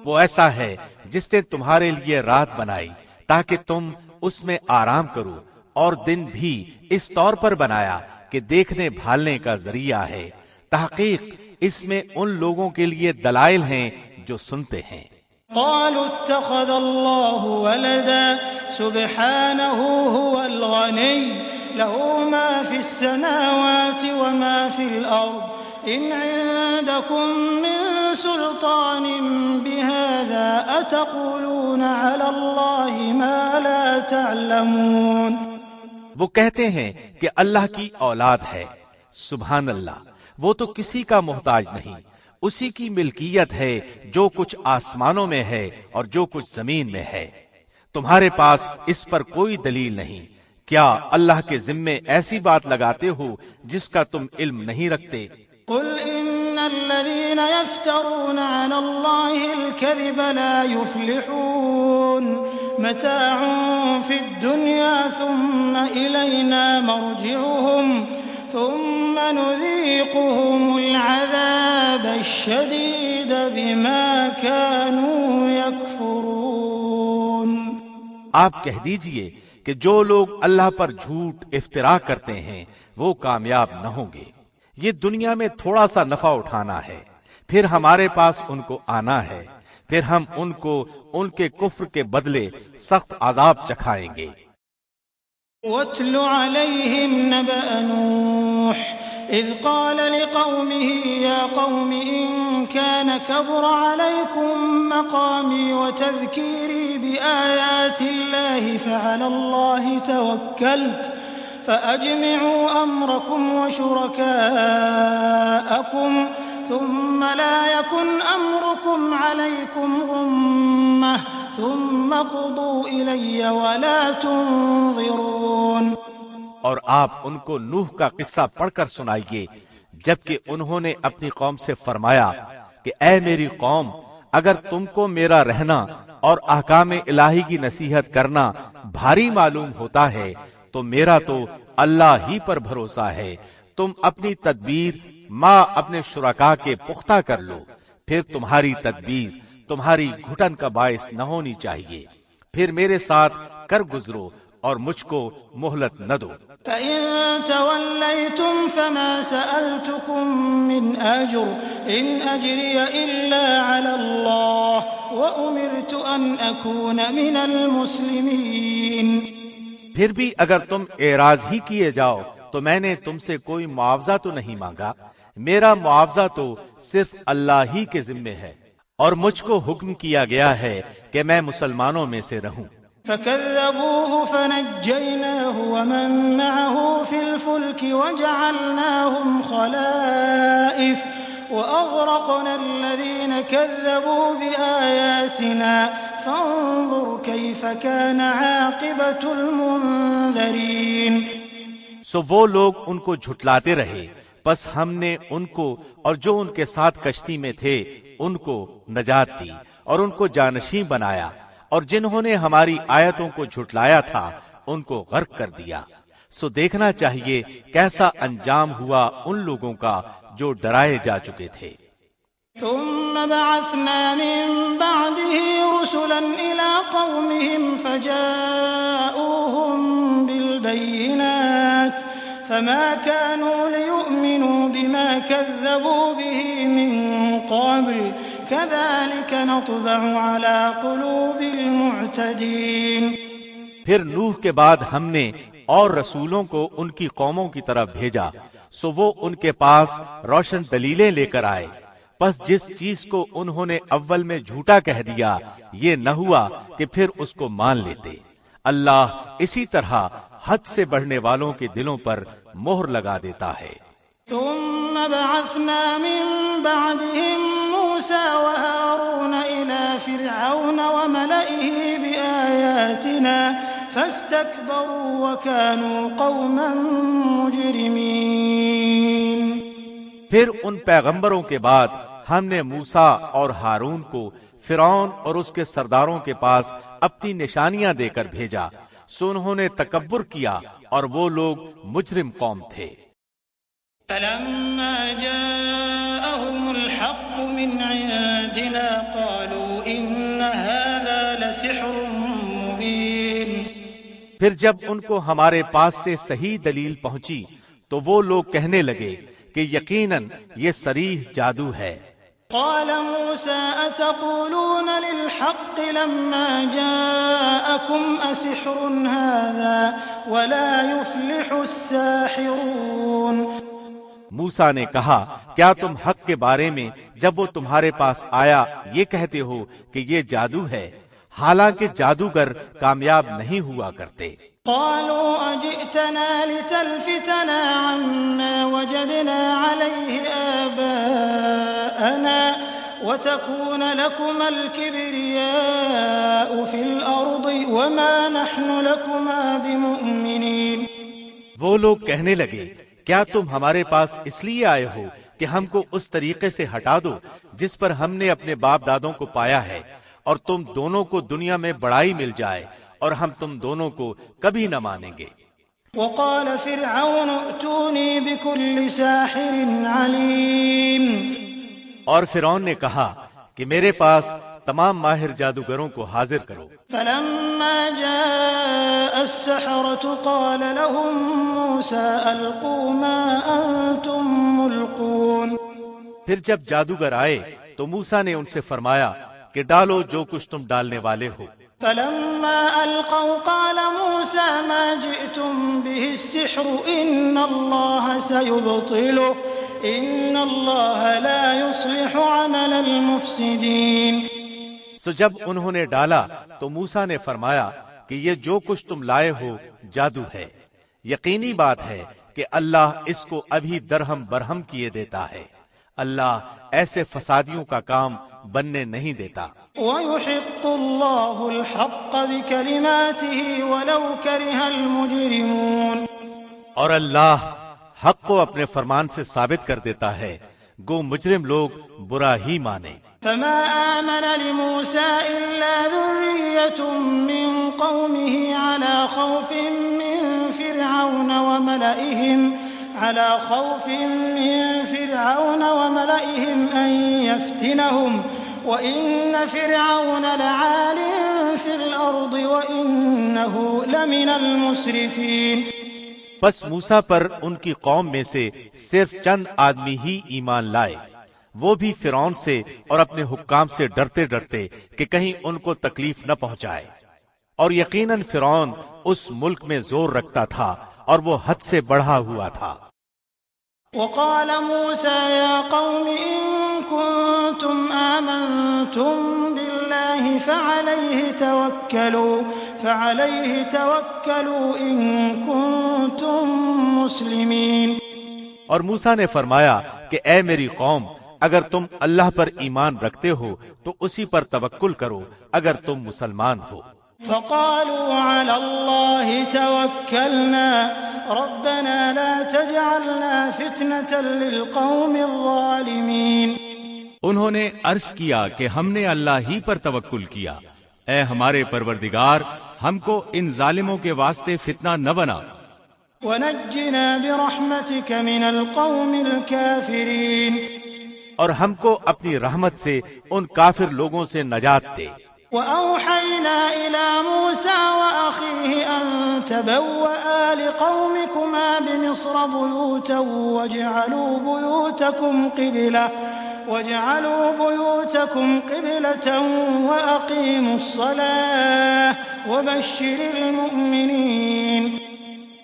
وہ ایسا ہے جس نے تمہارے لیے رات بنائی تاکہ تم اس میں آرام کرو، اور دن بھی اس طور پر بنایا کہ دیکھنے بھالنے کا ذریعہ ہے، تحقیق اس میں ان لوگوں کے لیے دلائل ہیں جو سنتے ہیں۔ قالوا اتخذ الله ولدا سبحانه هو الغني له ما في السماوات وما في الأرض إن عندكم من سلطان بهذا أتقولون على الله ما لا تعلمون۔ وہ کہتے ہیں کہ اللہ کی اولاد ہے، سبحان اللہ، وہ تو کسی کا محتاج نہیں، اسی کی ملکیت ہے جو کچھ آسمانوں میں ہے اور جو کچھ زمین میں ہے، تمہارے پاس اس پر کوئی دلیل نہیں، کیا اللہ کے ذمے ایسی بات لگاتے ہو جس کا تم علم نہیں رکھتے؟ قل إن الذين يفترون على الله الكذب لا يفلحون متاع في الدنيا ثم إلينا مرجعهم ثم نذيقهم العذاب الشديد بما كانوا يكفرون۔ آپ کہہ دیجئے کہ جو لوگ اللہ پر جھوٹ افترا کرتے ہیں وہ کامیاب نہ ہوں گے، یہ دنیا میں تھوڑا سا نفع اٹھانا ہے، پھر ہمارے پاس ان کو آنا ہے، پھر ہم ان کو ان کے کفر کے بدلے سخت عذاب چکھائیں گے۔ واتل عليهم نبأ نوح إذ قال لقومه يا قوم إن كان كبر عليكم مقامي وتذكيري بآيات الله فعلى الله توكلت فأجمعوا أمركم وشركاءكم ثم لا يكن أمركم عليكم غمة ثم قضوا إلي ولا تنظرون۔ اور آپ ان کو نوح کا قصہ پڑھ کر سنائیے جبکہ انہوں نے اپنی قوم سے فرمایا کہ اے میری قوم، اگر تم کو میرا رہنا اور احکام الہی کی نصیحت کرنا بھاری معلوم ہوتا ہے تو میرا تو اللہ ہی پر بھروسہ ہے، تم اپنی تدبیر ماں اپنے شرکا کے پختہ کر لو، پھر تمہاری تدبیر تمہاری گھٹن کا باعث نہ ہونی چاہیے، پھر میرے ساتھ کر گزرو اور مجھ کو مہلت نہ دو۔ فَإِن تَوَلَّيْتُمْ فَمَا سَأَلْتُكُم مِّنْ أَجْرٍ إِنْ أَجْرِيَ إِلَّا عَلَى اللَّهِ وَأُمِرْتُ أَنْ أَكُونَ مِنَ الْمُسْلِمِينَ۔ پھر بھی اگر تم اعراض ہی کیے جاؤ تو میں نے تم سے کوئی معاوضہ تو نہیں مانگا، میرا معاوضہ تو صرف اللہ ہی کے ذمے ہے، اور مجھ کو حکم کیا گیا ہے کہ میں مسلمانوں میں سے رہوں۔ فَكَذَّبُوهُ فَنَجَّيْنَاهُ وَمَن مَّعَهُ فِي الْفُلْكِ وَجَعَلْنَاهُمْ خَلَائِفَ وَأَغْرَقْنَا الَّذِينَ كَذَّبُوا بِآيَاتِنَا فَانظُرْ كَيْفَ كَانَ عَاقِبَةُ الْمُنذَرِينَ۔ سو وہ لوگ ان کو جھٹلاتے رہے، بس ہم نے ان کو اور جو ان کے ساتھ کشتی میں تھے ان کو نجات دی اور ان کو جانشین بنایا، اور جنہوں نے ہماری آیتوں کو جھٹلایا تھا ان کو غرق کر دیا۔ سو دیکھنا چاہیے کیسا انجام ہوا ان لوگوں کا جو ڈرائے جا چکے تھے۔ ثم بعثنا من بعده رسلا إلى قومهم فجاءوهم بالبينات فما كانوا ليؤمنوا بما كذبوا به من قبل كذلك نطبع على قلوب المعتدين۔ پھر نوح کے بعد ہم نے اور رسولوں کو ان کی قوموں کی طرف بھیجا، سو وہ ان کے پاس روشن دلیلیں لے کر آئے، پس جس چیز کو انہوں نے اول میں جھوٹا کہہ دیا یہ نہ ہوا کہ پھر اس کو مان لیتے۔ اللہ اسی طرح حد سے بڑھنے والوں کے دلوں پر مہر لگا دیتا ہے۔ ثم بعثنا من بعدهم موسى وهارون إلى فرعون وملئه بآياتنا فاستكبروا وكانوا قوما مجرمين۔ پھر ان پیغمبروں کے بعد ہم نے موسیٰ اور ہارون کو فرعون اور اس کے سرداروں کے پاس اپنی نشانیاں دے کر بھیجا، سو انہوں نے تکبر کیا اور وہ لوگ مجرم قوم تھے۔ فلما جاءهم الحق من عندنا قالوا إن هذا لسحر مبين۔ پھر جب ان کو ہمارے پاس سے صحیح دلیل پہنچی تو وہ لوگ کہنے لگے کہ یقیناً یہ صریح جادو ہے۔ قال موسى أتقولون للحق لما جاءكم أسحر هذا ولا يفلح الساحرون۔ موسیٰ نے کہا کیا تم حق کے بارے میں جب وہ تمہارے پاس آیا یہ کہتے ہو کہ یہ جادو ہے، حالانکہ جادوگر کامیاب نہیں ہوا کرتے۔ قالوا أجئتنا لتلفتنا عما وجدنا عليه آباءنا وتكون لكما الكبرياء في الأرض وما نحن لكما بمؤمنين۔ وہ لوگ کہنے لگے کیا تم ہمارے پاس اس لیے آئے ہو کہ ہم کو اس طریقے سے ہٹا دو جس پر ہم نے اپنے باپ دادوں کو پایا ہے، اور تم دونوں کو دنیا میں بڑائی مل جائے اور ہم تم دونوں کو کبھی نہ مانیں گے۔ وقال فرعون ائتوني بكل ساحر عليم۔ اور فرعون نے کہا کہ میرے پاس تمام ماہر جادوگروں کو حاضر کرو۔ فلما جاء السحرة قال لهم موسى ألقوا ما أنتم ملقون۔ پھر جب جادوگر آئے تو موسیٰ نے ان سے فرمایا کہ ڈالو جو کچھ تم ڈالنے والے ہو۔ فلما ألقوا قال موسى ما جئتم به السحر إن الله سيبطله إن الله لا يصلح عمل المفسدين۔ سو جب انہوں نے ڈالا تو موسیٰ نے فرمایا کہ یہ جو کچھ تم لائے ہو جادو ہے، یقینی بات ہے کہ اللہ اس کو ابھی درہم برہم کیے دیتا ہے، اللہ ایسے فسادیوں کا کام بننے نہیں دیتا۔ وَيُحِقُّ اللَّهُ الْحَقَّ بِكَلِمَاتِهِ وَلَوْ كَرِهَ الْمُجْرِمُونَ۔ اور اللہ حق کو اپنے فرمان سے ثابت کر دیتا ہے گو مجرم لوگ برا ہی مانے۔ فما آمن لموسى إلا ذرية من قومه على خوف من فرعون وملئهم على خوف من فرعون وملئهم أن يفتنهم وإن فرعون لعال في الأرض وإنه لمن المسرفين۔ پس موسیٰ پر ان کی قوم میں سے صرف چند آدمی ہی ایمان لائے، وہ بھی فرعون سے اور اپنے حکام سے ڈرتے ڈرتے کہ کہیں ان کو تکلیف نہ پہنچائے، اور یقیناً فرعون اس ملک میں زور رکھتا تھا اور وہ حد سے بڑھا ہوا تھا۔ وقال موسى يا قوم إن كنتم آمنتم بالله فعليه توكلوا إن كنتم مسلمين۔ اور موسیٰ نے فرمایا کہ اے میری قوم، اگر تم اللہ پر ایمان رکھتے ہو تو اسی پر توکل کرو اگر تم مسلمان ہو۔ فقالوا على الله توكلنا ربنا لا تجعلنا فتنة للقوم الظالمين۔ انہوں نے عرض کیا کہ ہم نے اللہ ہی پر توکل کیا، اے ہمارے پروردگار ہم کو ان ظالموں کے واسطے فتنہ نہ بنا۔ ونجنا برحمتك من القوم الكافرين۔ اور ہم کو اپنی رحمت سے ان کافر لوگوں سے نجات دے۔ وأوحينا إلى موسى وأخيه أن تبوأ لقومكما بمصر بيوتا واجعلوا بيوتكم قبلة وأقيموا الصلاة وبشر المؤمنين۔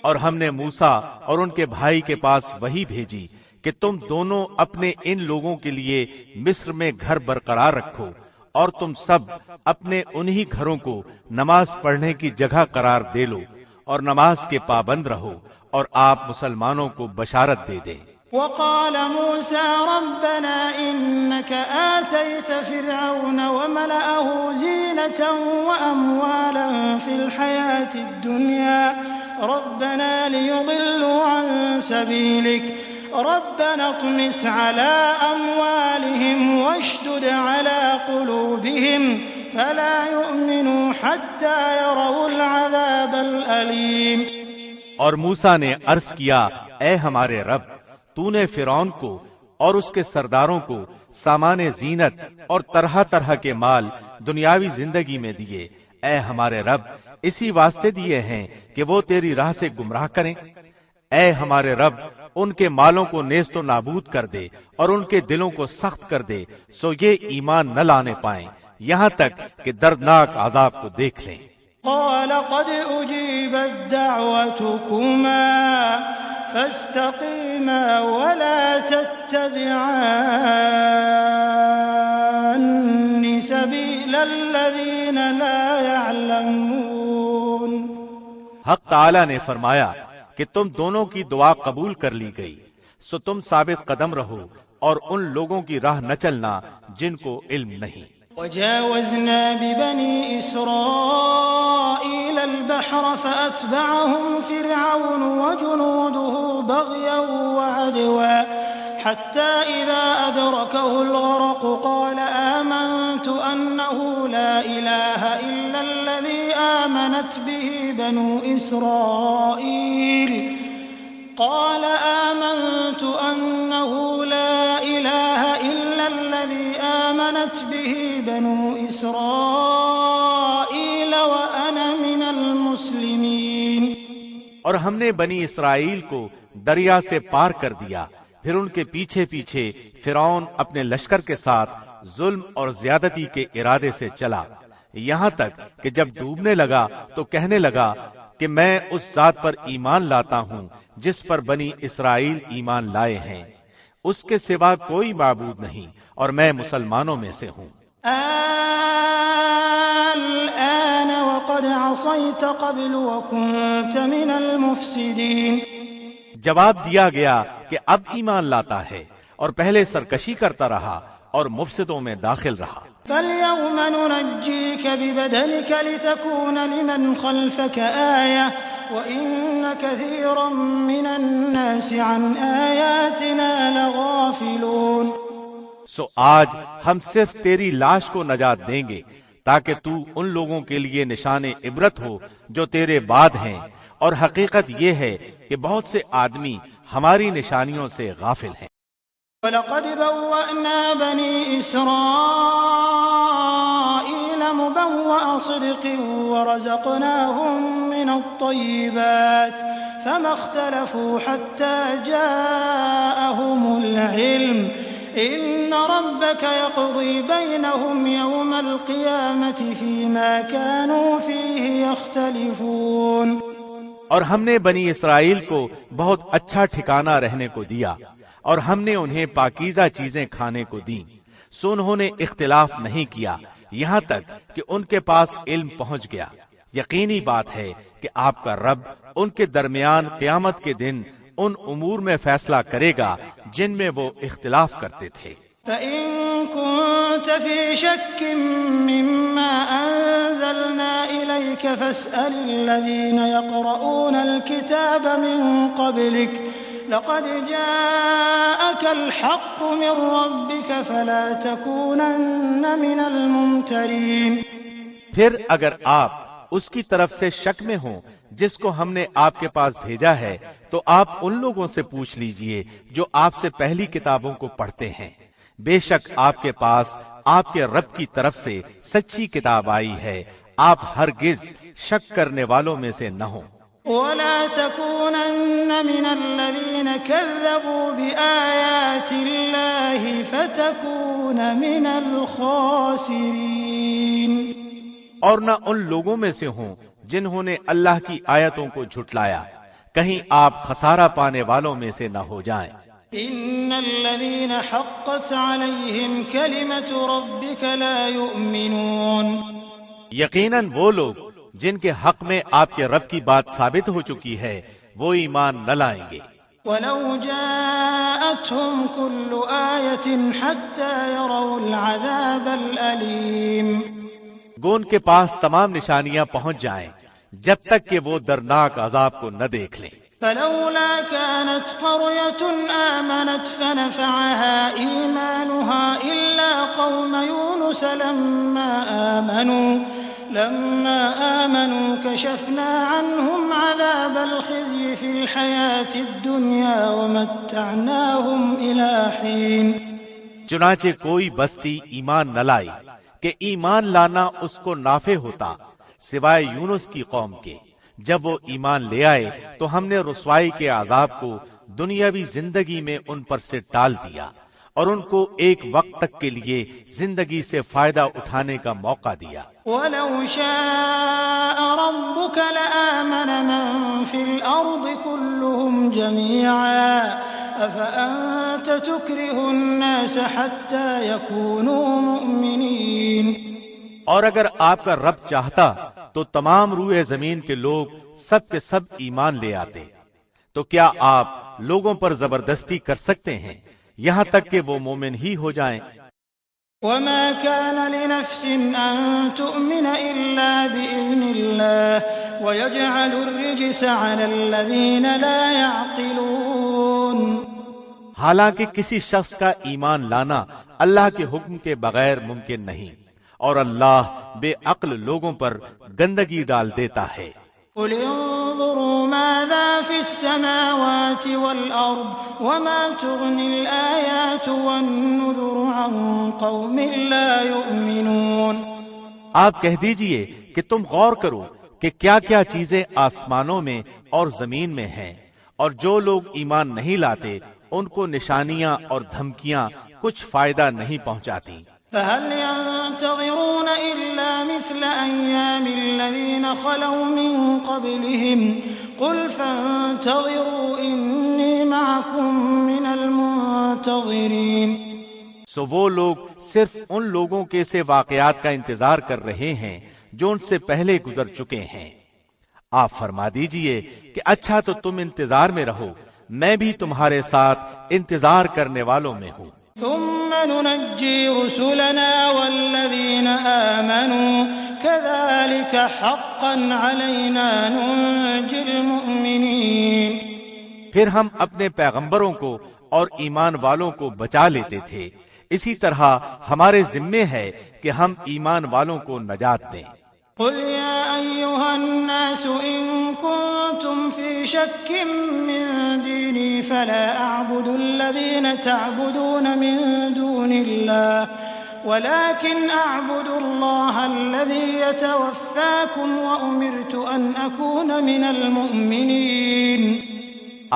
اور ہم نے موسیٰ اور ان کے بھائی کے پاس وحی بھیجی کہ تم دونوں اپنے ان لوگوں کے لیے مصر میں گھر برقرار رکھو، اور تم سب اپنے انہی گھروں کو نماز پڑھنے کی جگہ قرار دے لو اور نماز کے پابند رہو، اور آپ مسلمانوں کو بشارت دے دیں۔ وقال موسى ربنا إنك آتيت فرعون وملأه زينة وأموالا في الحياة الدنيا ربنا ليضلوا عن سبيلك ربنا اطمس على أموالهم واشدد على قلوبهم فلا يؤمنوا حتى يروا العذاب الأليم۔ اور موسیٰ نے عرض کیا اے ہمارے رب، تو نے فرعون کو اور اس کے سرداروں کو سامان زینت اور طرح طرح کے مال دنیاوی زندگی میں دیے، اے ہمارے رب اسی واسطے دیے ہیں کہ وہ تیری راہ سے گمراہ کریں۔ اے ہمارے رب ان کے مالوں کو نیست و نابود کر دے اور ان کے دلوں کو سخت کر دے، سو یہ ایمان نہ لانے پائیں یہاں تک کہ دردناک عذاب کو دیکھ لیں۔ قال قد أجيبت دعوتكما فاستقيما ولا تتبعان سبيل الذين لا يعلمون۔ حق تعالی نے فرمایا کہ تم دونوں کی دعا قبول کر لی گئی، سو تم ثابت قدم رہو اور ان لوگوں کی راہ نہ چلنا جن کو علم نہیں۔ وجاوزنا ببني إسرائيل البحر فأتبعهم فرعون وجنوده بغيا وعدوا حتى إذا أدركه الغرق قال آمنت أنه لا إله إلا الذي آمنت به بنو إسرائيل قال آمنت أنه لا إله إلا الذي آمنت به بنو إسرائيل وأنا من المسلمين۔ اور ہم نے بنی اسرائیل کو دریا سے پار کر دیا، پھر ان کے پیچھے پیچھے فرعون اپنے لشکر کے ساتھ ظلم اور زیادتی کے ارادے سے چلا، یہاں تک کہ جب ڈوبنے لگا تو کہنے لگا کہ میں اس ذات پر ایمان لاتا ہوں جس پر بنی اسرائیل ایمان لائے ہیں، اس کے سوا کوئی معبود نہیں اور میں مسلمانوں میں سے ہوں۔ الآن وقد عصيت قبل وكنت من المفسدين۔ جواب دیا گیا کہ اب ایمان لاتا ہے اور پہلے سرکشی کرتا رہا اور مفسدوں میں داخل رہا۔ فَالْيَوْمَ نُنَجِّيكَ بِبَدَنِكَ لِتَكُونَ لِمَنْ خَلْفَكَ آيَةً وَإِنَّ كَثِيرًا مِنَ النَّاسِ عَنْ آيَاتِنَا لَغَافِلُونَ۔ سو آج ہم صرف تیری لاش کو نجات دیں گے تاکہ تو ان لوگوں کے لیے نشان عبرت ہو جو تیرے بعد ہیں، اور حقیقت یہ ہے کہ بہت سے آدمی ہماری نشانیوں سے غافل ہیں۔ وَلَقَدْ بَوَّأْنَا بَنِي إِسْرَائِيلَ مُبَوَّأَ صِدْقٍ وَرَزَقْنَاهُم مِّنَ الطَّيِّبَاتِ فَمَا اخْتَلَفُوا حَتَّى جَاءَهُمُ الْعِلْمُ إِنَّ رَبَّكَ يَقْضِي بَيْنَهُمْ يَوْمَ الْقِيَامَةِ فِيمَا كَانُوا فِيهِ يَخْتَلِفُونَ۔ اور ہم نے بنی اسرائیل کو بہت اچھا ٹھکانہ رہنے کو دیا، اور ہم نے انہیں پاکیزہ چیزیں کھانے کو دیں، سو انہوں نے اختلاف نہیں کیا یہاں تک کہ ان کے پاس علم پہنچ گیا۔ یقینی بات ہے کہ آپ کا رب ان کے درمیان قیامت کے دن ان امور میں فیصلہ کرے گا جن میں وہ اختلاف کرتے تھے۔ فَإِن كُنتَ فِي شَكٍّ مِّمَّا أَنزَلْنَا إِلَيْكَ فَاسْأَلِ الَّذِينَ يَقْرَؤُونَ الْكِتَابَ مِن قَبْلِكَ لَقَدْ جَاءَكَ الْحَقُّ مِن رَّبِّكَ فَلَا تَكُونَنَّ مِنَ الْمُمْتَرِينَ۔ پھر اگر آپ اس کی طرف سے شک میں ہوں جس کو ہم نے آپ کے پاس بھیجا ہے، تو آپ ان لوگوں سے پوچھ لیجئے جو آپ سے پہلی کتابوں کو پڑھتے ہیں۔ بے شک آپ کے پاس آپ کے رب کی طرف سے سچی کتاب آئی ہے، آپ ہرگز شک کرنے والوں میں سے نہ ہوں۔ وَلَا تَكُونَنَّ مِنَ الَّذِينَ كَذَّبُوا بِآيَاتِ اللَّهِ فَتَكُونَ مِنَ الْخَاسِرِينَ۔ اور نہ ان لوگوں میں سے ہوں جنہوں نے اللہ کی آیتوں کو جھٹلایا، کہیں آپ خسارہ پانے والوں میں سے نہ ہو جائیں۔ إِنَّ الَّذِينَ حَقَّتْ عَلَيْهِمْ كَلِمَةُ رَبِّكَ لَا يُؤْمِنُونَ۔ یقیناً وہ لوگ جن کے حق میں آپ کے رب کی بات ثابت ہو چکی ہے، وہ ایمان نہ لائیں گے۔ وَلَوْ جَاءَتْهُمْ كُلُّ آيَةٍ حَتَّى يَرَوْا الْعَذَابَ الْأَلِيمَ۔ گو ان کے پاس تمام نشانیاں پہنچ جائیں جب تک کہ وہ دردناک عذاب کو نہ دیکھ لیں۔ فَلَوْلَا كَانَتْ قَرْيَةٌ آمَنَتْ فَنَفَعَهَا إِيمَانُهَا إِلَّا قَوْمَ يُونُسَ لَمَّا آمَنُوا كَشَفْنَا عَنْهُمْ عَذَابَ الْخِزْيِ فِي الْحَيَاةِ الدُّنْيَا وَمَتَّعْنَاهُمْ إِلَى حِينٍ۔ چنانچہ کوئی بستی ایمان نہ لائی کہ ایمان لانا اس کو نافع ہوتا سوائے یونس کی قوم کے۔ جب وہ ایمان لے آئے تو ہم نے رسوائی کے عذاب کو دنیاوی زندگی میں ان پر سے ٹال دیا، اور ان کو ایک وقت تک کے لیے زندگی سے فائدہ اٹھانے کا موقع دیا۔ وَلَوْ شَاءَ رَبُّكَ لَآمَنَ مَن فِي الْأَرْضِ كُلُّهُمْ جَمِيعًا أَفَأَنتَ تُكْرِهُ النَّاسَ حَتَّى يَكُونُوا مُؤْمِنِينَ۔ اور اگر آپ کا رب چاہتا تو تمام روئے زمین کے لوگ سب کے سب ایمان لے آتے، تو کیا آپ لوگوں پر زبردستی کر سکتے ہیں یہاں تک کہ وہ مومن ہی ہو جائیں؟ وَمَا كَانَ لِنَفْسٍ أَن تُؤْمِنَ إِلَّا بِإِذْنِ اللَّهِ وَيَجْعَلُ الرِّجْسَ عَلَى الَّذِينَ لَا يَعْقِلُونَ۔ حالانکہ کسی شخص کا ایمان لانا اللہ کے حکم کے بغیر ممکن نہیں، اور اللہ بے عقل لوگوں پر گندگی ڈال دیتا ہے۔ قُلِ انظُرُوا مَاذَا فِي السَّمَاوَاتِ وَالْأَرْضِ وَمَا تُغْنِي الْآيَاتُ وَالنُّذُرُ عَن قَوْمٍ لَّا يُؤْمِنُونَ۔ آپ کہہ دیجئے کہ تم غور کرو کہ کیا کیا چیزیں آسمانوں میں اور زمین میں ہیں، اور جو لوگ ایمان نہیں لاتے ان کو نشانیاں اور دھمکیاں کچھ فائدہ نہیں پہنچاتی۔ فَهَلْ يَنتَظِرُونَ إِلَّا مِثْلَ أَيَّامِ الَّذِينَ خَلَوْا مِن قَبْلِهِمْ قُلْ فَانتَظِرُوا إِنِّي مَعَكُم مِّنَ الْمُنتَظِرِينَ۔ سو وہ لوگ صرف ان لوگوں کے سے واقعات کا انتظار کر رہے ہیں جو ان سے پہلے گزر چکے ہیں۔ آپ فرما دیجئے کہ اچھا تو تم انتظار میں رہو، میں بھی تمہارے ساتھ انتظار کرنے والوں میں ہوں۔ ثم ننجي رسلنا والذين آمنوا كذلك حقا علينا ننجي المؤمنين۔ پھر ہم اپنے پیغمبروں کو اور ایمان والوں کو بچا لیتے تھے، اسی طرح ہمارے ذمے ہے کہ ہم ایمان والوں کو نجات دیں۔ قل يا أيها الناس إن كنتم في شك من ديني فلا أعبد الذين تعبدون من دون الله ولكن أعبد الله الذي يتوفاكم وأمرت أن أكون من المؤمنين۔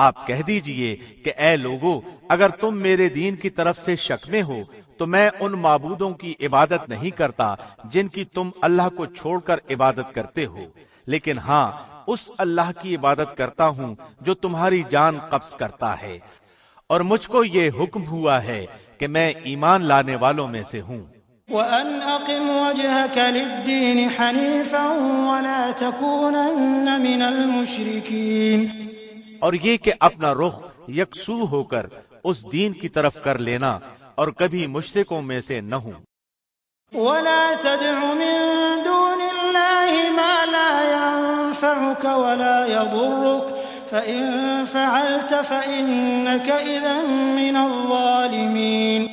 آپ کہہ دیجئے کہ اے لوگو، اگر تم میرے دین کی طرف سے شک میں ہو تو میں ان معبودوں کی عبادت نہیں کرتا جن کی تم اللہ کو چھوڑ کر عبادت کرتے ہو، لیکن ہاں اس اللہ کی عبادت کرتا ہوں جو تمہاری جان قبض کرتا ہے، اور مجھ کو یہ حکم ہوا ہے کہ میں ایمان لانے والوں میں سے ہوں۔ وَأَنْ أَقِمْ وَجْهَكَ لِلدِّينِ حَنِيفًا وَلَا تَكُونَنَّ مِنَ الْمُشْرِكِينَ، اور یہ کہ اپنا رخ یکسو ہو کر اس دین کی طرف کر لینا اور کبھی مشرکوں میں سے نہ ہوں۔ وَلَا تَدْعُ مِن دُونِ اللَّهِ مَا لَا يَنفَعُكَ وَلَا يَضُرُّكَ فَإِن فَعَلْتَ فَإِنَّكَ إِذًا مِّنَ الظَّالِمِينَ،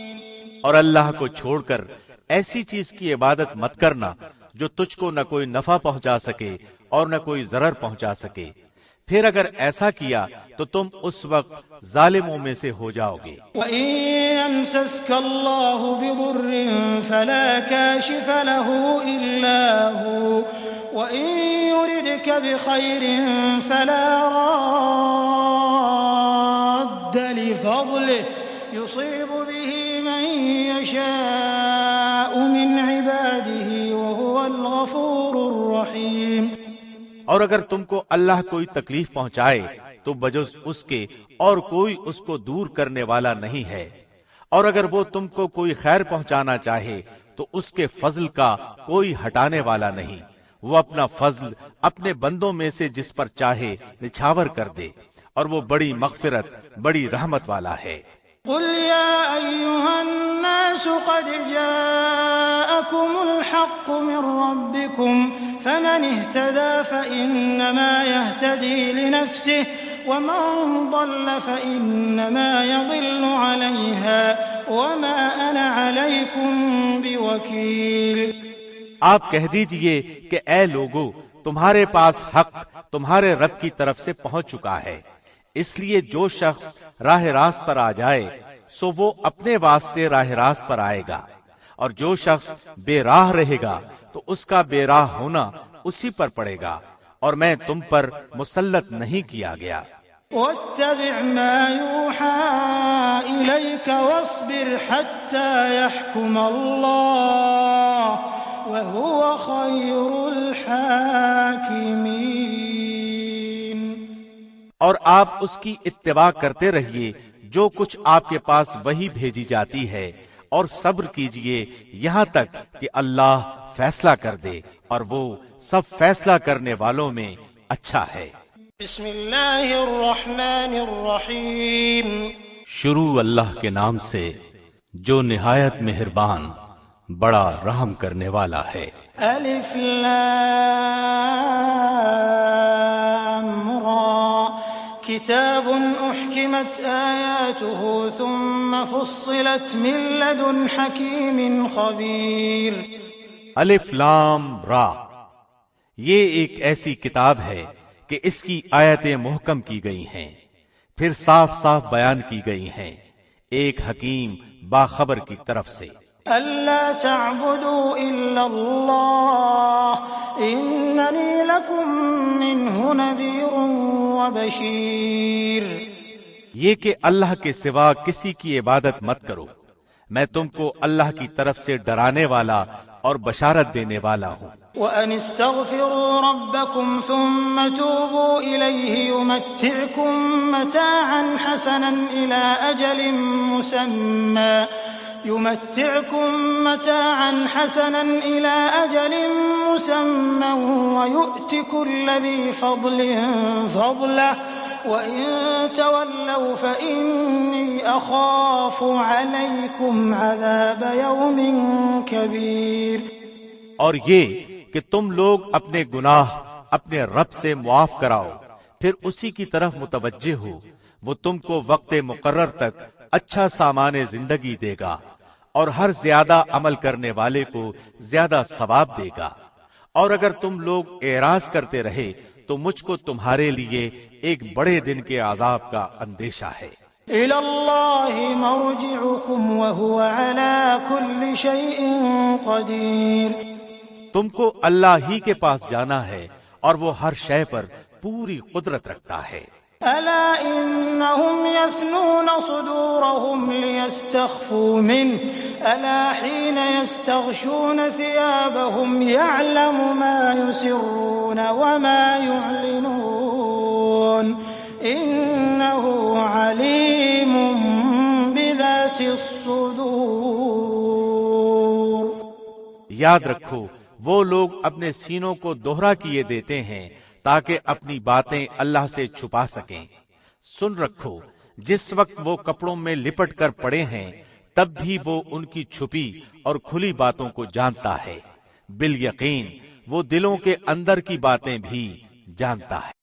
اور اللہ کو چھوڑ کر ایسی چیز کی عبادت مت کرنا جو تجھ کو نہ کوئی نفع پہنچا سکے اور نہ کوئی ضرر پہنچا سکے، پھر اگر ایسا کیا تو تم اس وقت ظالموں میں سے ہو جاؤ گے۔ وَإِن يَمْسَسْكَ اللَّهُ بِضُرٍّ فَلَا كَاشِفَ لَهُ إِلَّا هُوَ وَإِن يُرِدْكَ بِخَيْرٍ فَلَا رَادَّ لِفَضْلِهِ يُصِيبُ بِهِ مَن يَشَاءُ مِنْ عِبَادِهِ وَهُوَ الْغَفُورُ الرَّحِيمُ، اور اگر تم کو اللہ کوئی تکلیف پہنچائے تو بجز اس کے اور کوئی اس کو دور کرنے والا نہیں ہے، اور اگر وہ تم کو کوئی خیر پہنچانا چاہے تو اس کے فضل کا کوئی ہٹانے والا نہیں، وہ اپنا فضل اپنے بندوں میں سے جس پر چاہے نچھاور کر دے، اور وہ بڑی مغفرت بڑی رحمت والا ہے۔ قل يا أيها الناس قد جاءكم الحق من ربكم فمن اهتدى فإنما يهتدي لنفسه ومن ضل فإنما يضل عليها وما أنا عليكم بوكيل۔ آپ کہہ دیجئے کہ اے لوگو، تمہارے پاس حق تمہارے رب کی طرف سے پہنچ چکا ہے، اس لیے جو شخص راہ راست پر آ جائے سو وہ اپنے واسطے راہ راست پر آئے گا، اور جو شخص بے راہ رہے گا تو اس کا بے راہ ہونا اسی پر پڑے گا، اور میں تم پر مسلط نہیں کیا گیا۔ واتبع ما يوحى إليك واصبر حتى يحكم الله وهو خير الحاكمين۔ اور آپ اس کی اتباع کرتے رہیے جو کچھ آپ کے پاس وہی بھیجی جاتی ہے، اور صبر کیجئے یہاں تک کہ اللہ فیصلہ کر دے، اور وہ سب فیصلہ کرنے والوں میں اچھا ہے۔ بسم اللہ الرحمن الرحیم۔ شروع اللہ کے نام سے جو نہایت مہربان بڑا رحم کرنے والا ہے۔ الف لام را کتاب احکمت آیاته ثم فصلت من لدن حکیم خبیر۔ الف لام را، یہ ایک ایسی کتاب ہے کہ اس کی آیتیں محکم کی گئی ہیں، پھر صاف صاف بیان کی گئی ہیں ایک حکیم باخبر کی طرف سے۔ أَلَّا تَعْبُدُوا إِلَّا اللَّهَ إِنَّنِي لَكُمْ مِنْهُ نَذِيرٌ وَبَشِيرٌ، یہ کہ اللہ کے سوا کسی کی عبادت مت کرو، میں تم کو اللہ کی طرف سے ڈرانے والا اور بشارت دینے والا ہوں۔ وَأَنِ اسْتَغْفِرُوا رَبَّكُمْ ثُمَّ تُوبُوا إِلَيْهِ يُمَتِّعْكُم مَّتَاعًا حَسَنًا إِلَىٰ أَجَلٍ مُّسَمًّى وَيُؤْتِ كُلَّ ذِي فَضْلٍ فَضْلَهُ وَإِن تَوَلَّوْا فَإِنِّي أَخَافُ عَلَيْكُمْ عَذَابَ يَوْمٍ كَبِيرٍ۔ اور یہ کہ تم لوگ اپنے گناہ اپنے رب سے معاف کراؤ، پھر اسی کی طرف متوجہ ہو، وہ تم کو وقت مقرر تک اچھا سامان زندگی دے گا، اور ہر زیادہ عمل کرنے والے کو زیادہ ثواب دے گا، اور اگر تم لوگ اعراض کرتے رہے تو مجھ کو تمہارے لیے ایک بڑے دن کے عذاب کا اندیشہ ہے۔ إِلَى اللَّهِ مَرْجِعُكُمْ وَهُوَ عَلَى كُلِّ شَيْءٍ قَدِيرٌ۔ تم کو اللہ ہی کے پاس جانا ہے اور وہ ہر شے پر پوری قدرت رکھتا ہے۔ أَلَا إِنَّهُمْ يَثْنُونَ صُدُورَهُمْ لِيَسْتَخْفُوا مِنْهُ أَلَا حِينَ يَسْتَغْشُونَ ثِيَابَهُمْ يَعْلَمُ مَا يُسِرُّونَ وَمَا يُعْلِنُونَ إِنَّهُ عَلِيمٌ بِذَاتِ الصُّدُورِ۔ یاد رکھو وہ لوگ اپنے سینوں کو دوہرا کیے دیتے ہیں تاکہ اپنی باتیں اللہ سے چھپا سکیں۔ سن رکھو جس وقت وہ کپڑوں میں لپٹ کر پڑے ہیں تب بھی وہ ان کی چھپی اور کھلی باتوں کو جانتا ہے، بالیقین وہ دلوں کے اندر کی باتیں بھی جانتا ہے۔